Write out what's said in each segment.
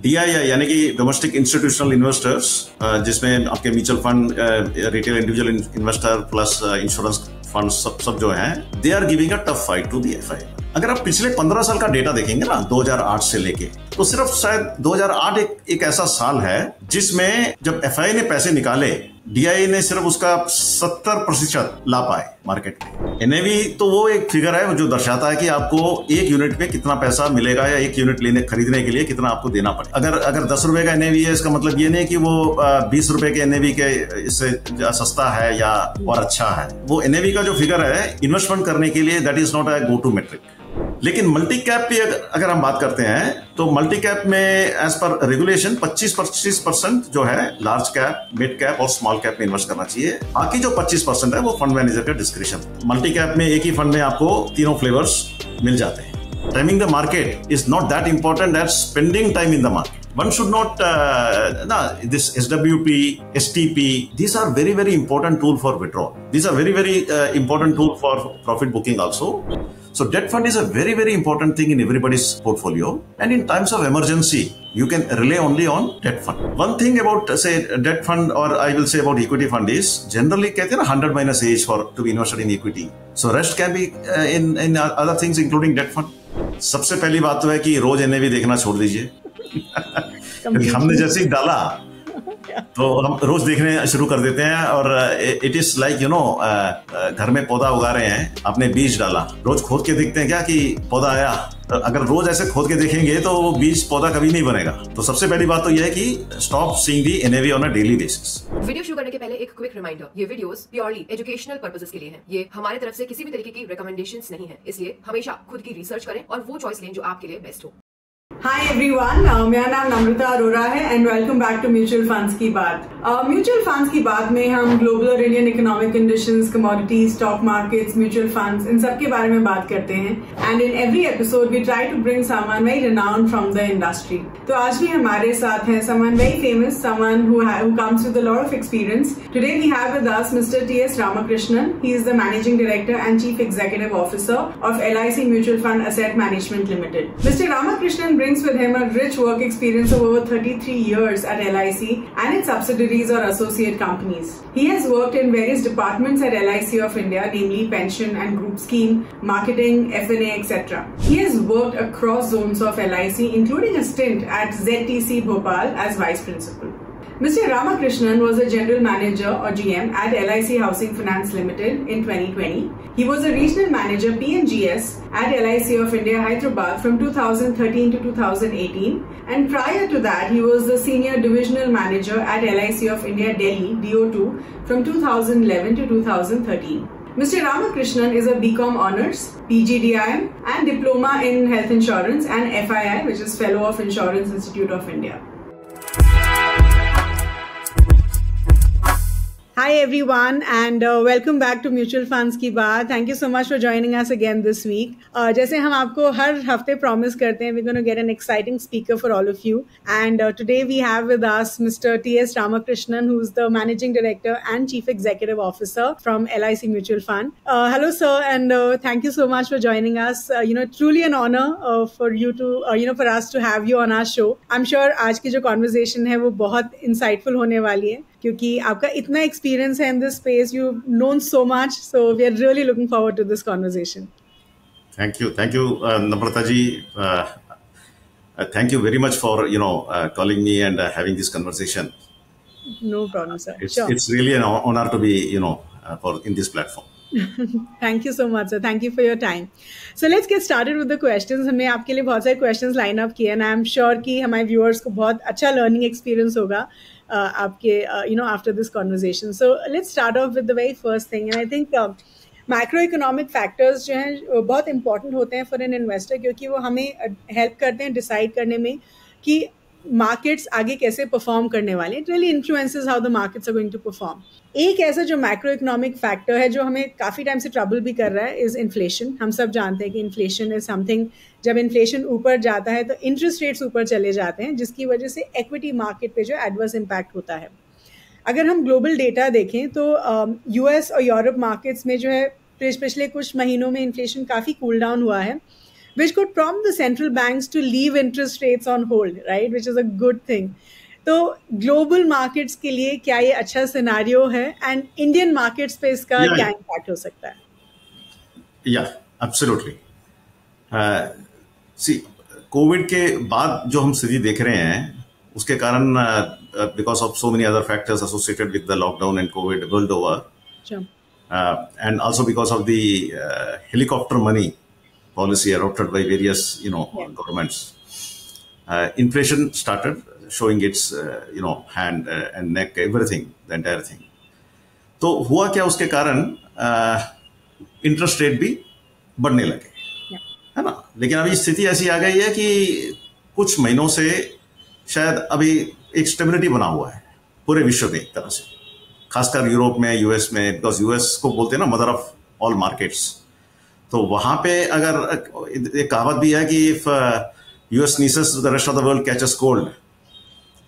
DII यानी कि domestic institutional investors, जिसमें आपके mutual fund, retail individual investor plus insurance fund सब जो हैं, they are giving a tough fight to the FI। अगर आप पिछले 15 साल का डेटा देखेंगे ना, 2008 से लेके, तो सिर्फ शायद 2008 एक ऐसा साल है जिसमें जब FI ने पैसे निकाले, DII ने सिर्फ उसका 70% ला पाए मार्केट में। NAV तो वो एक फिगर है जो दर्शाता है कि आपको एक यूनिट पे कितना पैसा मिलेगा या एक यूनिट खरीदने के लिए कितना आपको देना पड़े। अगर 10 रुपए का NAV है, इसका मतलब ये नहीं कि वो 20 रुपए के NAV के इससे सस्ता है या और अच्छा है। वो NAV का जो फिगर है इन्वेस्टमेंट करने के लिए, that is not a go to metric. लेकिन मल्टी कैप की अगर हम बात करते हैं तो मल्टी कैप में एज पर रेगुलेशन 25% जो है लार्ज कैप, मिड कैप और स्मॉल कैप में इन्वेस्ट करना चाहिए। बाकी जो 25% है वो फंड मैनेजर का डिस्क्रिप्शन। मल्टी कैप में एक ही फंड में आपको तीनों फ्लेवर्स मिल जाते हैं। Timing the market is not that important as spending time in the market. One should not, this SWP, STP, these are very important tool for withdrawal. These are very important tool for profit booking also. So debt fund is a very important thing in everybody's portfolio. And in times of emergency, you can rely only on debt fund. One thing about say debt fund, or I will say about equity fund, is generally कहते हैं ना 100 minus age for to be invested in equity. So rest can be in other things including debt fund. सबसे पहली बात तो है कि रोज NAV देखना छोड़ दीजिए। हमने जैसे ही डाला तो हम रोज देखने शुरू कर देते हैं, और इट इज लाइक घर में पौधा उगा रहे हैं, आपने बीज डाला, रोज खोद के देखते हैं क्या कि पौधा आया। अगर रोज ऐसे खोद के देखेंगे तो वो बीज पौधा कभी नहीं बनेगा। तो सबसे पहली बात तो यह है कि stop seeing the NAV on a daily basis. Video शुरू करने के पहले एक क्विक रिमाइंडर, ये वीडियोस प्योरली एजुकेशनल पर्पसेस के लिए हैं। ये हमारे तरफ से किसी भी तरीके की रिकमेंडेशंस नहीं है, इसलिए हमेशा खुद की रिसर्च करें और वो चॉइस लें जो आपके लिए बेस्ट हो। हाय एवरीवन, मेरा नाम नम्रता अरोरा है and welcome back to mutual funds की बात। म्यूचुअल फंड्स की बात में हम ग्लोबल और Indian economic conditions, commodities, stock markets, mutual funds, इन सब के बारे में बात करते हैं। And in every episode we try to bring someone very renowned from the industry. तो आज भी हमारे साथ हैं someone very famous, someone who comes with a lot of experience. Today we have with us Mr. T.S. Ramakrishnan. He is the Managing Director and Chief Executive Officer of LIC Mutual Fund Asset Management Limited. Mr. Ramakrishnan brings with him a rich work experience of over 33 years at LIC and its subsidiaries or associate companies. He has worked in various departments at LIC of India, namely pension and group scheme, marketing, F&A, etc. He has worked across zones of LIC, including a stint at ZTC Bhopal as Vice Principal. Mr. Ramakrishnan was a General Manager or GM at LIC Housing Finance Limited in 2020. He was a Regional Manager PNGS at LIC of India Hyderabad from 2013 to 2018, and prior to that he was the Senior Divisional Manager at LIC of India Delhi DO2 from 2011 to 2013. Mr. Ramakrishnan is a BCom Honours, PGDIM and Diploma in Health Insurance and FII, which is Fellow of Insurance Institute of India. Hi everyone and welcome back to Mutual Funds की बात. Thank you so much for joining us again this week. जैसे हम आपको हर हफ्ते promise करते हैं, we're going to get an exciting speaker for all of you. And today we have with us Mr. T.S. Ramakrishnan, who's the Managing Director and Chief Executive Officer from LIC Mutual Fund. Hello sir, and thank you so much for joining us. Truly an honor for you to, for us to have you on our show. I'm sure आज की जो conversation है वो बहुत insightful होने वाली है, क्योंकि आपका इतना experience है in this space, you've known so much, so we are really looking forward to this conversation. Thank you, Namrata ji. Thank you very much for calling me and having this conversation. No problem, sir. It's really an honor to be in this platform. Thank you so much, sir. Thank you for your time. So let's get started with the questions. हमने आपके लिए बहुत सारे questions line up किए, and I'm sure कि हमारे viewers को बहुत अच्छा learning experience होगा आपके after this conversation. So let's start off with the very first thing, and I think macroeconomic factors जो हैं बहुत important होते हैं for an investor, क्योंकि वो हमें help करते हैं decide करने में कि मार्केट्स आगे कैसे परफॉर्म करने वाले. It really influences how the markets are going to perform. एक ऐसा जो मैक्रो इकोनॉमिक फैक्टर है जो हमें काफ़ी टाइम से ट्रबल भी कर रहा है इज़ इन्फ्लेशन. हम सब जानते हैं कि इन्फ्लेशन इज समथिंग, जब इन्फ्लेशन ऊपर जाता है तो इंटरेस्ट रेट्स ऊपर चले जाते हैं, जिसकी वजह से एक्विटी मार्केट पे जो एडवर्स इम्पैक्ट होता है. अगर हम ग्लोबल डेटा देखें तो US और यूरोप मार्केट्स में जो है पिछले कुछ महीनों में इन्फ्लेशन काफ़ी कूल डाउन हुआ है, which could prompt the central banks to leave interest rates on hold, right? Which is a good thing. तो ग्लोबल मार्केट्स के लिए क्या ये अच्छा सिनेरियो है, एंड इंडियन मार्केट्स पे इसका क्या इम्पैक्ट हो सकता है? या एब्सोल्युटली। सी कोविड के बाद जो हम स्थिति देख रहे हैं उसके कारण because of so many other factors associated with the lockdown and Covid world over, and also because of the helicopter money policy adopted by various governments, inflation started showing its hand and neck, everything, the entire thing. तो हुआ क्या, उसके कारण interest rate भी बढ़ने लगे, है ना। लेकिन अभी स्थिति ऐसी आ गई है कि कुछ महीनों से शायद अभी एक स्टेबिलिटी बना हुआ है पूरे विश्व में एक तरह से, खासकर यूरोप में, यूएस में, बिकॉज यूएस को बोलते हैं ना मदर ऑफ ऑल मार्केट्स। तो वहां पे अगर एक कहावत भी है कि if US nieces the rest of the world catches cold,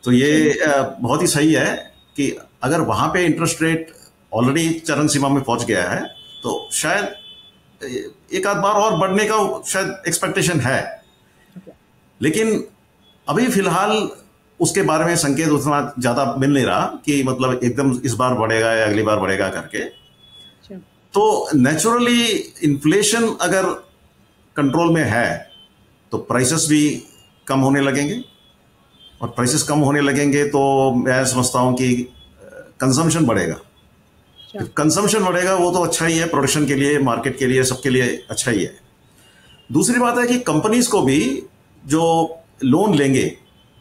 तो ये बहुत ही सही है कि अगर वहां पे इंटरेस्ट रेट ऑलरेडी चरम सीमा में पहुंच गया है तो शायद एक आध बार और बढ़ने का शायद एक्सपेक्टेशन है। लेकिन अभी फिलहाल उसके बारे में संकेत उतना ज्यादा मिल नहीं रहा कि मतलब एकदम इस बार बढ़ेगा या अगली बार बढ़ेगा करके। तो नेचुरली इन्फ्लेशन अगर कंट्रोल में है तो प्राइसेस भी कम होने लगेंगे, और प्राइसेस कम होने लगेंगे तो मैं समझता हूं कि कंजम्पशन बढ़ेगा। कंजम्पशन बढ़ेगा वो तो अच्छा ही है, प्रोडक्शन के लिए, मार्केट के लिए, सबके लिए अच्छा ही है। दूसरी बात है कि कंपनीज को भी जो लोन लेंगे,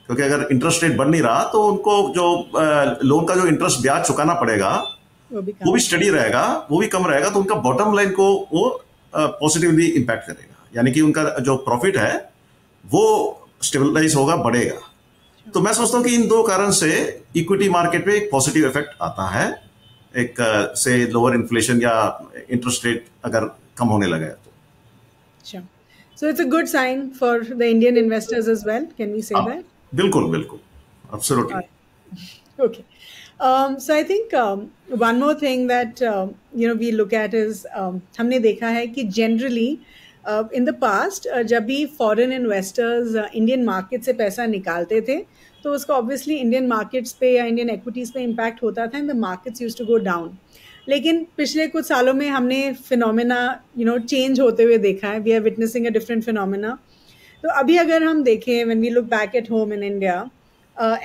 क्योंकि अगर इंटरेस्ट रेट बढ़ नहीं रहा तो उनको जो लोन का जो इंटरेस्ट ब्याज चुकाना पड़ेगा वो भी स्टडी रहेगा, वो भी कम रहेगा, तो उनका बॉटम लाइन को वो पॉजिटिवली इंपैक्ट करेगा, यानी कि उनका जो प्रॉफिट है वो स्टेबलाइज होगा, बढ़ेगा। तो मैं समझता हूँ कि इन दो कारण से इक्विटी मार्केट पे एक पॉजिटिव इफेक्ट आता है, एक से लोअर इन्फ्लेशन या इंटरेस्ट रेट अगर कम होने लगा है तो। अच्छा, so it's a good sign for the Indian investors as well, can we say that? बिल्कुल बिल्कुल, absolutely. Okay. So I think one more thing that we look at is हमने देखा है कि generally in the past जब भी foreign investors Indian market से पैसा निकालते थे तो उसका obviously Indian markets पे या Indian equities पे impact होता था and the markets used to go down. लेकिन पिछले कुछ सालों में हमने phenomena change होते हुए देखा है, we are witnessing a different phenomena. तो अभी अगर हम देखें when we look back at home in India,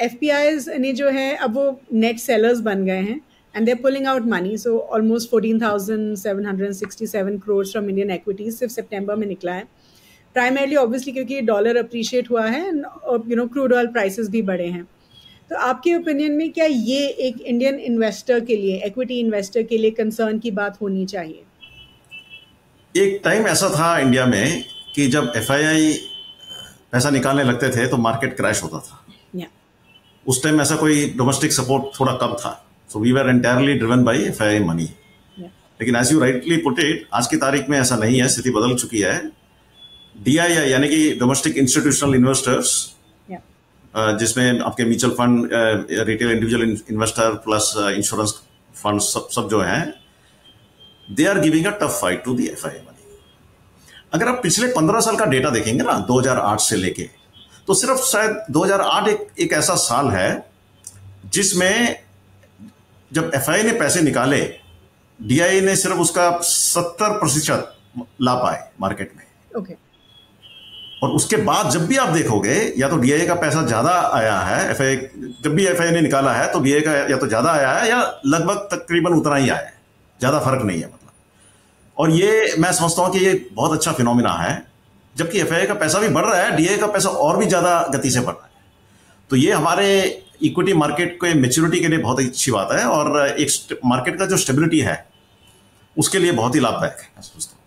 FPIs ने जो है अब वो नेट सेलर्स बन गए हैं and they are pulling out money, so almost 14,767 crore from Indian equities सिर्फ सितंबर में निकला है, प्राइमरली ऑब्वियसली क्योंकि डॉलर अप्रिशिएट हुआ है एंड क्रूड ऑयल प्राइसेस भी बढ़े हैं। तो आपके ओपिनियन में क्या ये एक इंडियन इन्वेस्टर के लिए, एक्विटी इन्वेस्टर के लिए कंसर्न की बात होनी चाहिए? एक टाइम ऐसा था इंडिया में कि जब FII पैसा निकालने लगते थे तो मार्केट क्रैश होता था। उस टाइम ऐसा कोई डोमेस्टिक सपोर्ट थोड़ा कम था, so we were entirely driven by FII money. लेकिन as you rightly put it, आज की तारीख में ऐसा नहीं है, स्थिति बदल चुकी है। DII यानी कि डोमेस्टिक इंस्टीट्यूशनल इन्वेस्टर्स, जिसमें आपके mutual fund, retail individual investor plus insurance fund सब जो हैं, they are giving a tough fight to the FII money. अगर आप पिछले 15 साल का डेटा देखेंगे ना, 2008 से लेके, तो सिर्फ शायद 2008 एक ऐसा साल है जिसमें जब FII ने पैसे निकाले, DII ने सिर्फ उसका 70% ला पाए मार्केट में। okay. और उसके बाद जब भी आप देखोगे, या तो DII का पैसा ज्यादा आया है, जब भी FII ने निकाला है तो DII का या तो ज्यादा आया है या लगभग तकरीबन उतना ही आया है, ज्यादा फर्क नहीं है मतलब। और ये मैं समझता हूं कि ये बहुत अच्छा फिनोमिना है, जबकि FII का पैसा भी बढ़ रहा है, DII का पैसा और भी ज्यादा गति से बढ़ रहा है। तो ये हमारे इक्विटी मार्केट के मैच्योरिटी के लिए बहुत अच्छी बात है, और एक मार्केट का जो स्टेबिलिटी है उसके लिए बहुत ही लाभदायक है, मैं समझता हूं।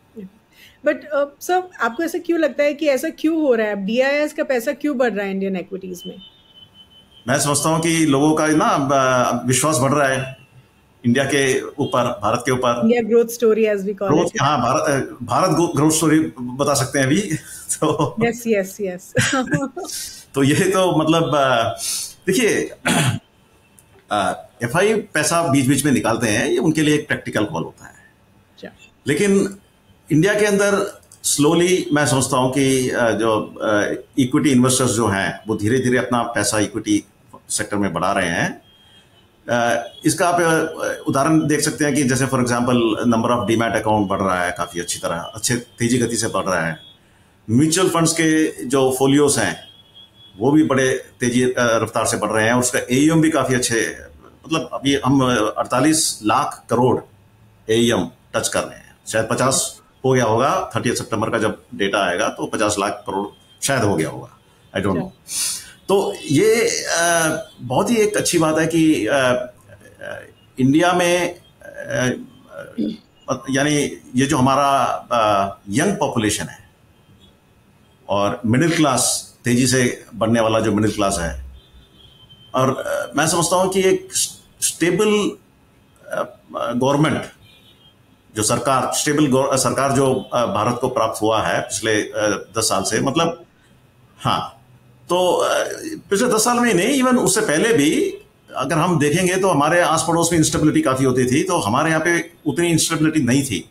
बट सर, आपको ऐसा क्यों लगता है कि ऐसा क्यों हो रहा है? DIIs का पैसा क्यों बढ़ रहा है इंडियन एक्विटीज में? मैं समझता हूं कि लोगों का ना विश्वास बढ़ रहा है इंडिया के ऊपर, भारत के ऊपर। India growth story as we call it. हाँ, भारत ग्रोथ स्टोरी बता सकते हैं अभी तो। यस तो ये तो मतलब देखिए, FII पैसा बीच बीच में निकालते हैं, ये उनके लिए एक प्रैक्टिकल कॉल होता है। लेकिन इंडिया के अंदर स्लोली मैं समझता हूं कि जो इक्विटी इन्वेस्टर्स जो हैं वो धीरे धीरे अपना पैसा इक्विटी सेक्टर में बढ़ा रहे हैं। इसका आप उदाहरण देख सकते हैं कि जैसे for example number of demat account बढ़ रहा है काफ़ी अच्छी तरह, अच्छे तेजी गति से बढ़ रहा है। म्यूचुअल फंड्स के जो फोलियोस हैं वो भी बड़े तेजी रफ्तार से बढ़ रहे हैं और उसका एईएम भी काफ़ी अच्छे, मतलब अभी हम 48 लाख करोड़ एईएम टच कर रहे हैं। शायद 50 हो गया होगा, 30 सितंबर का जब डेटा आएगा तो 50 लाख करोड़ शायद हो गया होगा, आई डोंट नो। तो ये बहुत ही एक अच्छी बात है कि इंडिया में यानी ये जो हमारा यंग पॉपुलेशन है और मिडिल क्लास, तेजी से बढ़ने वाला जो मिडिल क्लास है, और मैं समझता हूं कि एक स्टेबल गवर्नमेंट जो सरकार जो भारत को प्राप्त हुआ है पिछले 10 साल से, मतलब हाँ, तो पिछले 10 साल में ही नहीं, इवन उससे पहले भी अगर हम देखेंगे तो हमारे आस पड़ोस में इंस्टेबिलिटी काफी होती थी, तो हमारे यहाँ पे उतनी इंस्टेबिलिटी नहीं थी।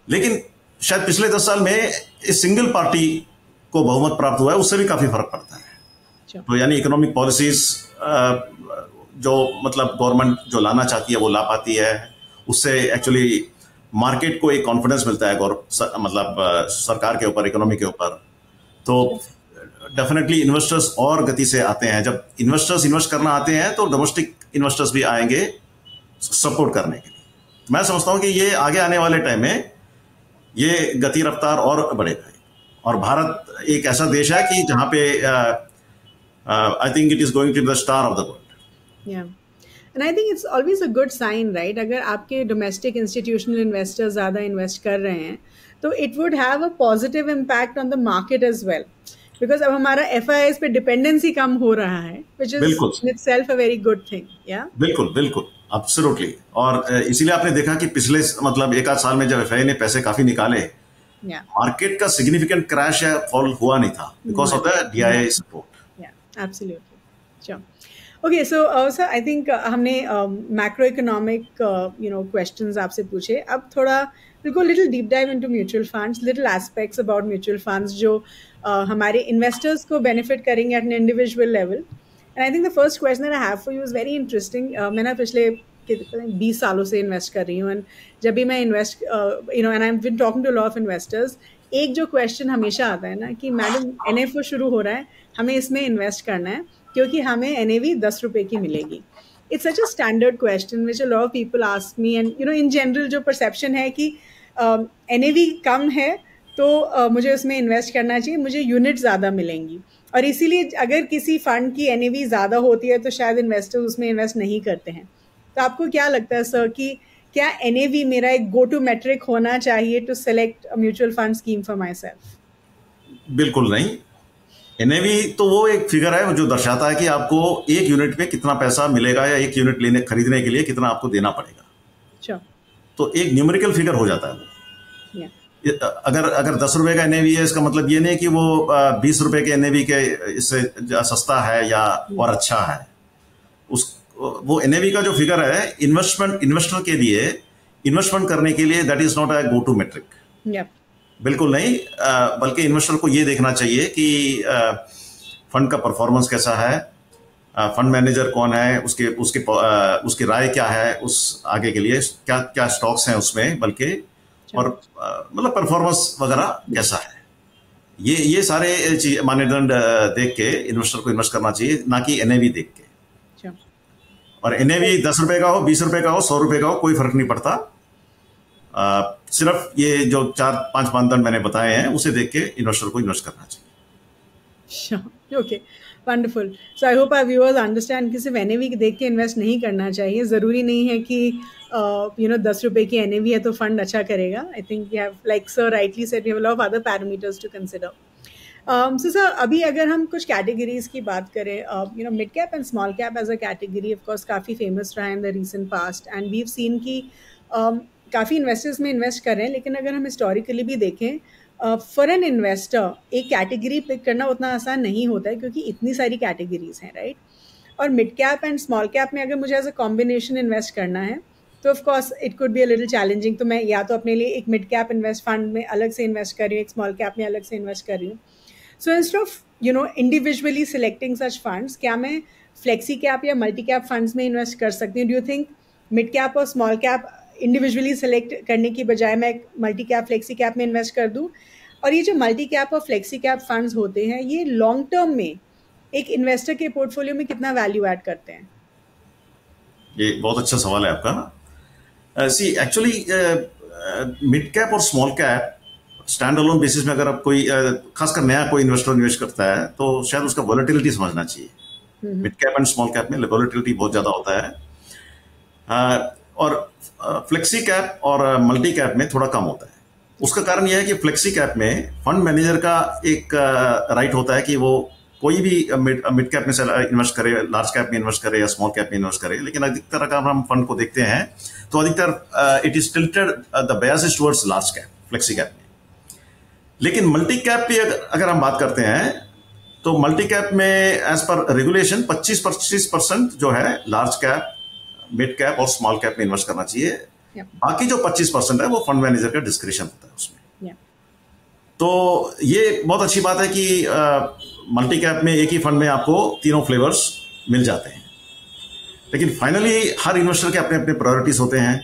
लेकिन शायद पिछले 10 साल में इस सिंगल पार्टी को बहुमत प्राप्त हुआ है, उससे भी काफी फर्क पड़ता है। तो यानी इकोनॉमिक पॉलिसीज जो मतलब गवर्नमेंट जो लाना चाहती है वो ला पाती है, उससे एक्चुअली मार्केट को एक कॉन्फिडेंस मिलता है मतलब सरकार के ऊपर, इकोनॉमी के ऊपर। तो डेफिनेटली इन्वेस्टर्स और गति से आते हैं। जब इन्वेस्टर्स इन्वेस्ट करना आते हैं तो डोमेस्टिक इन्वेस्टर्स भी आएंगे सपोर्ट करने के लिए। मैं समझता हूं कि ये आगे आने वाले टाइम में ये गति रफ्तार और बढ़ेगा। और भारत एक ऐसा देश है कि जहां पे I think it is going to be the star of the world. Yeah and I think it's always a good sign, right? अगर आपके डोमेस्टिक इंस्टीट्यूशनल इन्वेस्टर्स ज़्यादा इन्वेस्ट कर रहे हैं तो it would have a positive impact on the market as well, because अब हमारा FIIs पे डिपेंडेंसी कम हो रहा है, which is in itself a very good thing. Yeah बिल्कुल बिल्कुल, एब्सोल्युटली। और इसीलिए आपने देखा कि पिछले मतलब 1 आध साल में जब एफआईआई ने पैसे काफी निकाले, मार्केट का सिग्निफिकेंट क्रैश या फॉल हुआ नहीं था because of the DII support. या एब्सोल्युटली। चलो, okay, so sir I think हमने मैक्रो इकोनॉमिक क्वेश्चंस आपसे पूछे। अब थोड़ा we'll go a little deep dive into mutual funds, little aspects about mutual funds जो हमारे investors को benefit करेंगे at an individual level. And I think the first question that I have for you is very interesting. मैं ना पिछले 20 सालों से invest कर रही हूँ, एंड जब भी मैं invest and I've been talking to a lot of investors, एक जो क्वेश्चन हमेशा आता है ना कि मैडम NFO शुरू हो रहा है, हमें इसमें इन्वेस्ट करना है क्योंकि हमें NAV 10 रुपए की मिलेगी। It's such a standard question which a lot of people ask me, and in general जो perception है कि NAV कम है तो मुझे उसमें इन्वेस्ट करना चाहिए, मुझे यूनिट ज़्यादा मिलेंगी, और इसीलिए अगर किसी फंड की NAV ज़्यादा होती है तो शायद इन्वेस्टर्स उसमें इन्वेस्ट नहीं करते हैं। तो आपको क्या लगता है सर कि क्या NAV मेरा एक गो टू मेट्रिक होना चाहिए to select a mutual fund scheme for myself? बिल्कुल नहीं। NAV तो वो एक फिगर है जो दर्शाता है कि आपको एक यूनिट में कितना पैसा मिलेगा या एक यूनिट खरीदने के लिए कितना आपको देना पड़ेगा। अच्छा। तो एक न्यूमेरिकल फिगर हो जाता है वो। अगर 10 रुपए का NAV है, इसका मतलब ये नहीं कि वो 20 रुपए के NAV के इससे सस्ता है या और अच्छा है। वो NAV का जो फिगर है इन्वेस्टर के लिए इन्वेस्टमेंट करने के लिए that is not a go to metric. बिल्कुल नहीं, बल्कि इन्वेस्टर को ये देखना चाहिए कि फंड का परफॉर्मेंस कैसा है, फंड मैनेजर कौन है, उसकी राय क्या है उस आगे के लिए, क्या क्या स्टॉक्स हैं उसमें, बल्कि और मतलब परफॉर्मेंस वगैरह कैसा है। ये सारे मानदंड देख के इन्वेस्टर को इन्वेस्ट करना चाहिए, ना कि NAV देख के। और NAV 10 रुपए का हो, 20 रुपए का हो, 100 रुपए का हो, कोई फर्क नहीं पड़ता। सिर्फ ये जो 4-5 मानदंड मैंने बताए हैं उसे देख के इन्वेस्टर को इन्वेस्ट करना चाहिए। Okay, wonderful. So I hope our viewers understand कि सिर्फ NAV देख के इन्वेस्ट नहीं करना चाहिए। ज़रूरी नहीं है कि 10 रुपए की NAV है तो फंड अच्छा करेगा। I think you have, like sir rightly said, we have a lot of other parameters to consider. So sir, अभी अगर हम कुछ कैटेगरीज की बात करें, mid cap and small cap as a category of course काफ़ी फेमस रहा है in the recent past, and we have seen कि काफ़ी इन्वेस्टर्स में इन्वेस्ट कर रहे हैं। लेकिन अगर हम हिस्टोरिकली भी देखें, फॉर एन इन्वेस्टर एक कैटेगरी पिक करना उतना आसान नहीं होता है क्योंकि इतनी सारी कैटेगरीज हैं, राइट? और mid cap and small cap में अगर मुझे एज अ कॉम्बिनेशन इन्वेस्ट करना है तो of course it could be a little challenging. तो मैं या तो अपने लिए एक मिड कैप इन्वेस्ट फंड में अलग से इन्वेस्ट कर रही हूँ, एक स्मॉल कैप में अलग से इन्वेस्ट कर रही हूँ. So instead of individually selecting such funds, क्या मैं फ्लेक्सी कैप या मल्टी कैप फंड्स में इन्वेस्ट कर सकती हूँ? Do you think mid cap और स्मॉल कैप इंडिविजुअली सेलेक्ट करने की बजाय मैं मल्टी कैप फ्लेक्सी कैप में इन्वेस्ट कर दूँ? और ये जो मल्टी कैप और फ्लेक्सी कैप फंड्स होते हैं, ये लॉन्ग टर्म में एक इन्वेस्टर के पोर्टफोलियो में कितना वैल्यू ऐड करते हैं? ये बहुत अच्छा सवाल है आपका. सी एक्चुअली मिड कैप और small cap stand alone basis में अगर आप कोई खासकर नया कोई इन्वेस्टर इन्वेस्ट करता है तो शायद उसका वॉलेटिलिटी समझना चाहिए. Mid cap and small cap में वॉलेटिलिटी बहुत ज्यादा होता है, और फ्लेक्सी कैप और मल्टी कैप में थोड़ा कम होता है. उसका कारण यह है कि फ्लेक्सी कैप में फंड मैनेजर का एक राइट होता है कि वो कोई भी मिड कैप में से इन्वेस्ट करे, लार्ज कैप में इन्वेस्ट करे या स्मॉल कैप में इन्वेस्ट करे. लेकिन अधिकतर अगर हम फंड को देखते हैं तो अधिकतर it is tilted the bias is towards large cap, flexi cap में. लेकिन मल्टी कैप की अगर हम बात करते हैं तो मल्टी कैप में एज पर रेगुलेशन 25% जो है लार्ज कैप, मिड कैप और स्मॉल कैप में इन्वेस्ट करना चाहिए. बाकी जो 25% है वो फंड मैनेजर का डिस्क्रिप्शन होता है उसमें. तो ये बहुत अच्छी बात है कि मल्टी कैप में एक ही फंड में आपको तीनों फ्लेवर्स मिल जाते हैं. लेकिन फाइनली हर इन्वेस्टर के अपने अपने प्रायोरिटीज होते हैं.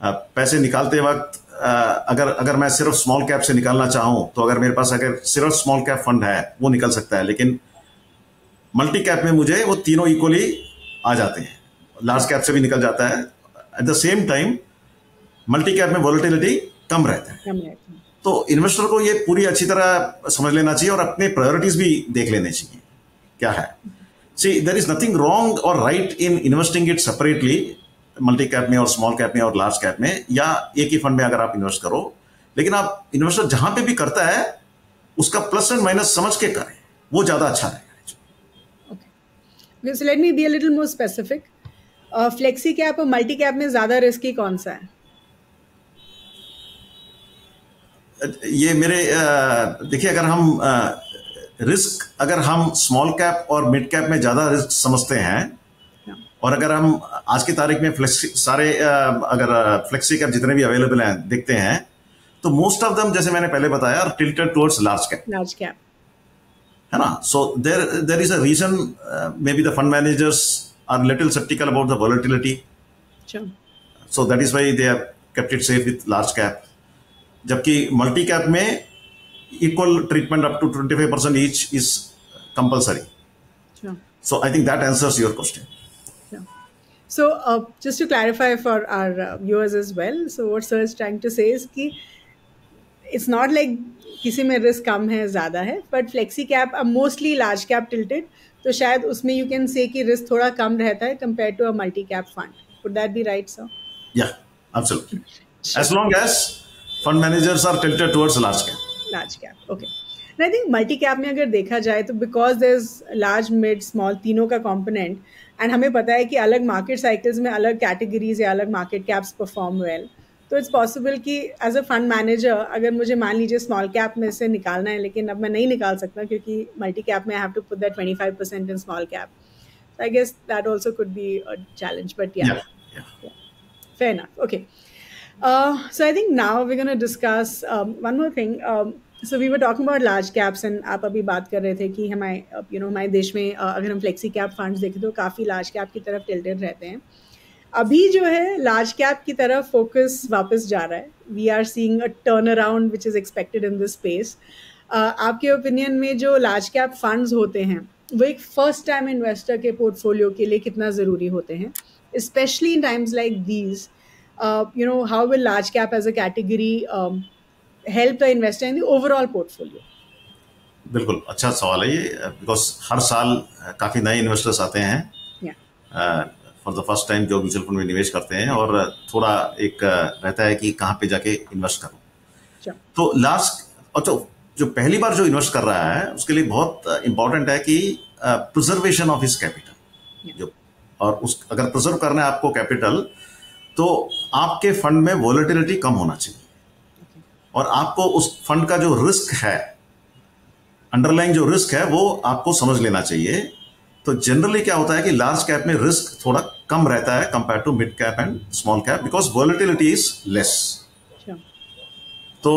पैसे निकालते वक्त अगर मैं सिर्फ स्मॉल कैप से निकालना चाहूं तो अगर मेरे पास अगर सिर्फ स्मॉल कैप फंड है वो निकल सकता है. लेकिन मल्टी कैप में मुझे वो तीनों इक्वली आ जाते हैं. लार्ज कैप से भी निकल जाता है. At the same time multi cap में वॉलेटिलिटी कम रहता है. तो इन्वेस्टर को ये पूरी अच्छी तरह समझ लेना चाहिए और अपने प्रायोरिटीज भी देख लेने चाहिए क्या है. सी देयर इज नथिंग रॉन्ग और right in investing it separately, multi cap में और स्मॉल कैप में और लार्ज कैप में, या एक ही फंड में अगर आप इन्वेस्ट करो. लेकिन आप इन्वेस्टर जहां पे भी करता है उसका प्लस एंड माइनस समझ के करें, वो ज्यादा अच्छा रहेगा. Okay. So let me be a little more specific. Flexi cap और मल्टी कैप में ज्यादा रिस्की कौन सा है? ये मेरे देखिए, अगर हम रिस्क अगर हम स्मॉल कैप और मिड कैप में ज्यादा रिस्क समझते हैं, और अगर हम आज की तारीख में अगर फ्लेक्सी कैप जितने भी अवेलेबल हैं देखते हैं तो मोस्ट ऑफ दम, जैसे मैंने पहले बताया, are tilted towards large cap, है ना. So there is a reason maybe the fund managers are little sceptical about the volatility. So that is why they have kept it safe with large cap. जबकि multi cap में equal treatment up to 25% each is compulsory. So I think that answers your question. So just to clarify for our viewers as well, so what sir is trying to say is कि it's not like किसी में risk कम है ज़्यादा है, but flexi cap mostly large cap tilted, तो शायद उसमें you can say कि रिस्क थोड़ा कम रहता है compare to a multi cap fund. Would that be right sir? Yeah, absolutely. As long as fund managers are tilted towards large cap. Large cap, okay. And I think multi cap में अगर देखा जाए तो because there's large, mid, small तीनों का component, and हमें पता है कि अलग market cycles में अलग categories या अलग market caps perform well, तो it's possible कि as a fund manager अगर मुझे मान लीजिए small cap में से निकालना है, लेकिन अब मैं नहीं निकाल सकता क्योंकि multi cap में I have to put that 25% in small cap. So I guess that also could be a challenge, but yeah. Fair enough. Okay. So I think now we're going to discuss one more thing. So we were talking about large caps, and आप अभी बात कर रहे थे कि हमारे देश में अगर हम फ्लेक्सी कैप फंड्स देखें तो काफ़ी लार्ज कैप की तरफ टिल्टेड रहते हैं. अभी जो है लार्ज कैप की तरफ फोकस वापस जा रहा है. We are seeing a turnaround which is expected in this space. आपके ओपिनियन में जो लार्ज कैप फंड्स होते हैं वो एक फर्स्ट टाइम इन्वेस्टर के पोर्टफोलियो के लिए कितना ज़रूरी होते हैं, especially in times like these? How will large cap as a category help the investor in the overall portfolio? बिल्कुल अच्छा सवाल है ये, बिकॉज हर साल काफी नए इन्वेस्टर्स आते हैं फॉर द फर्स्ट टाइम जो म्यूचुअल फंड में निवेश करते हैं, और थोड़ा एक रहता है कि कहाँ पे जाके इन्वेस्ट करूं. तो जो पहली बार जो इन्वेस्ट कर रहा है उसके लिए बहुत इंपॉर्टेंट है कि प्रिजर्वेशन ऑफ हिज कैपिटल. और अगर प्रिजर्व करना है आपको कैपिटल, तो आपके फंड में वॉलेटिलिटी कम होना चाहिए, और आपको उस फंड का जो रिस्क है, अंडरलाइंग जो रिस्क है, वो आपको समझ लेना चाहिए. तो जनरली क्या होता है कि लार्ज कैप में रिस्क थोड़ा कम रहता है compare to mid cap and small cap because volatility is less. तो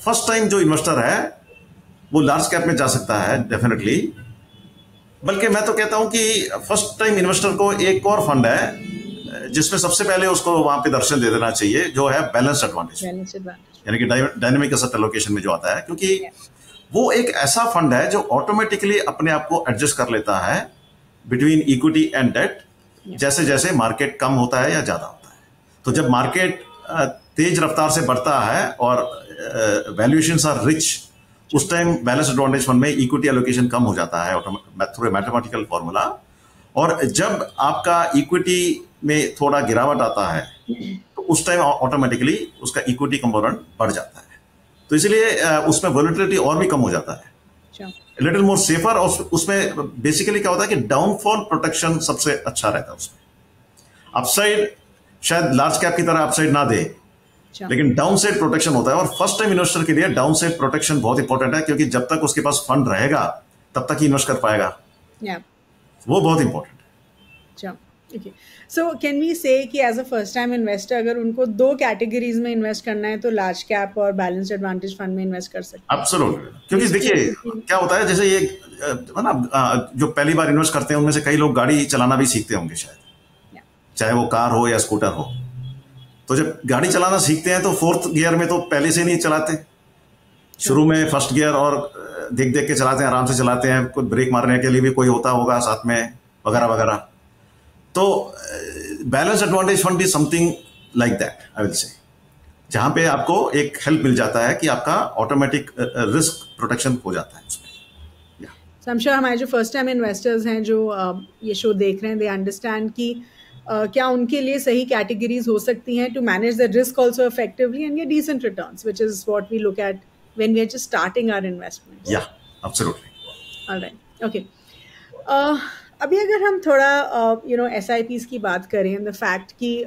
फर्स्ट टाइम जो इन्वेस्टर है वो लार्ज कैप में जा सकता है डेफिनेटली, बल्कि मैं तो कहता हूं कि फर्स्ट टाइम इन्वेस्टर को एक और फंड है जिसमें सबसे पहले उसको वहां पे दर्शन दे देना चाहिए, जो है बैलेंस एडवांटेज, यानी कि डायनेमिक एसेट एलोकेशन में जो आता है, क्योंकि वो एक ऐसा फंड है जो ऑटोमेटिकली अपने आप को एडजस्ट कर लेता है बिटवीन इक्विटी एंड डेट जैसे जैसे मार्केट कम होता है या ज्यादा होता है। तो जब मार्केट तेज रफ्तार से बढ़ता है और वैल्यूएशंस आर रिच, उस टाइम बैलेंस एडवांटेज फंड में इक्विटी एलोकेशन कम हो जाता है थ्रू मैथमेटिकल फॉर्मूला, और जब आपका इक्विटी में थोड़ा गिरावट आता है तो उस टाइम ऑटोमेटिकली उसका इक्विटी कंपोनेंट बढ़ जाता है। तो इसलिए उसमें वोलेटिलिटी और भी कम हो जाता है, लिटिल मोर सेफर। और उसमें बेसिकली क्या होता है कि डाउनफॉल प्रोटेक्शन सबसे अच्छा रहता है उसमें। अपसाइड शायद लार्ज कैप की तरह अपसाइड ना दे, लेकिन डाउन साइड प्रोटेक्शन होता है, और फर्स्ट टाइम इन्वेस्टर के लिए डाउन साइड प्रोटेक्शन बहुत इंपॉर्टेंट है, क्योंकि जब तक उसके पास फंड रहेगा तब तक ही इन्वेस्ट कर पाएगा। वो बहुत इंपॉर्टेंट है। Okay. So can we say कि as a first time investor अगर उनको दो कैटेगरीज में इन्वेस्ट करना है तो लार्ज कैप और बैलेंस्ड एडवांटेज फंड में इन्वेस्ट कर सकते हैं? Absolutely. क्योंकि देखिए क्या होता है, जैसे ये ना जो पहली बार इन्वेस्ट करते हैं उनमें से कई लोग गाड़ी चलाना भी सीखते होंगे शायद, चाहे वो कार हो या स्कूटर हो। तो जब गाड़ी चलाना सीखते हैं तो फोर्थ गियर में तो पहले से नहीं चलाते, शुरू में फर्स्ट गियर और देख देख के चलाते हैं, आराम से चलाते हैं, कोई ब्रेक मारने के लिए भी कोई होता होगा साथ में वगैरह वगैरह। तो balance advantage fund is something like that, I will say, जहां पे आपको एक हेल्प मिल जाता है कि आपका ऑटोमेटिक रिस्क प्रोटेक्शन हो जाता है उसमें। आई एम श्योर हमारे जो फर्स्ट टाइम इन्वेस्टर्स हैं जो ये शो देख रहे हैं, दे अंडरस्टैंड कि क्या उनके लिए सही कैटेगरीज हो सकती हैं to manage the risk also effectively and get decent returns, which is what we look at when we are just starting our investments. या एब्सोल्युटली। Alright, okay. अभी अगर हम थोड़ा SIPs की बात करें, द फैक्ट कि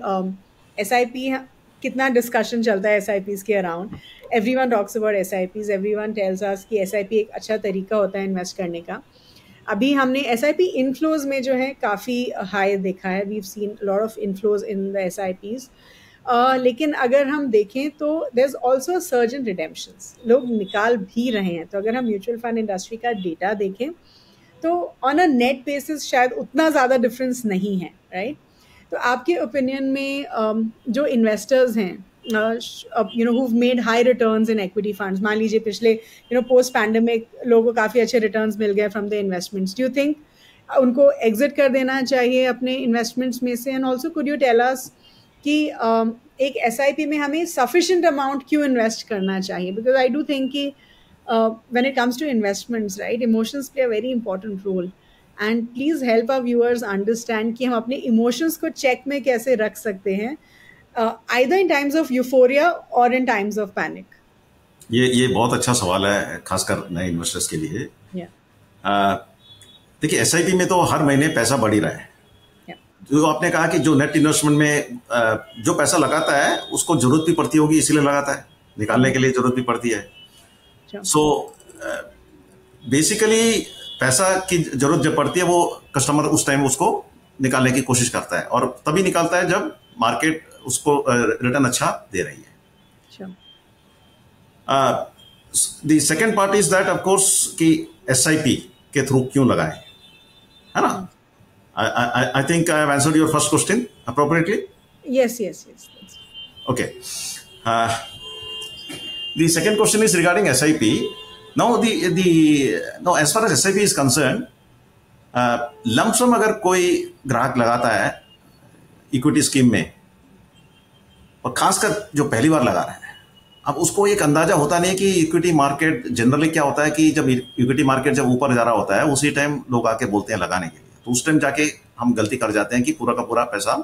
SIP कितना डिस्कशन चलता है SIPs के around, everyone talks about SIPs, everyone tells us कि SIP एक अच्छा तरीका होता है इन्वेस्ट करने का। अभी हमने SIP इनफ्लोज में जो है काफ़ी हाई देखा है, we have seen lot of inflows in the SIPs, लेकिन अगर हम देखें तो there is also surge in redemptions, लोग निकाल भी रहे हैं। तो अगर हम म्यूचुअल फंड इंडस्ट्री का डेटा देखें तो ऑन अ नेट बेसिस शायद उतना ज़्यादा डिफरेंस नहीं है, राइट? तो आपके ओपिनियन में जो इन्वेस्टर्स हैं who've made high returns in equity funds, मान लीजिए पिछले पोस्ट पैंडेमिक लोगों को काफ़ी अच्छे रिटर्न्स मिल गए from the investments, do you think उनको एग्जिट कर देना चाहिए अपने इन्वेस्टमेंट्स में से? And also could you tell us कि एक SIP में हमें सफिशिएंट अमाउंट क्यों इन्वेस्ट करना चाहिए? बिकॉज आई डू थिंक कि when it comes to investments, right, emotions play a very important role, and please help our viewers understand कि हम अपने emotions को check में कैसे रख सकते हैं, either in times of euphoria or in times of panic. ये बहुत अच्छा सवाल है, खासकर नए इन्वेस्टर्स के लिए। देखिए SIP में तो हर महीने पैसा बढ़ ही रहा है। जो आपने कहा कि जो नेट इन्वेस्टमेंट में जो पैसा लगाता है उसको जरूरत भी पड़ती होगी, इसीलिए लगाता है, निकालने के लिए जरूरत भी पड़ती है। सो बेसिकली पैसा की जरूरत जब पड़ती है वो कस्टमर उस टाइम उसको निकालने की कोशिश करता है, और तभी निकालता है जब मार्केट उसको रिटर्न अच्छा दे रही है। The second part is that of course कि SIP के थ्रू क्यों लगाएं, है ना? I think I have answered your first question appropriately. Yes. Okay. The second question is regarding SIP. Now, now as far as SIP is concerned, lump sum अगर कोई ग्राहक लगाता है इक्विटी स्कीम में, और खासकर जो पहली बार लगा रहा है, अब उसको एक अंदाजा होता नहीं कि इक्विटी मार्केट जनरली क्या होता है कि जब इक्विटी मार्केट जब ऊपर जा रहा होता है उसी टाइम लोग आके बोलते हैं लगाने के लिए, तो उस टाइम जाके हम गलती कर जाते हैं कि पूरा का पूरा पैसा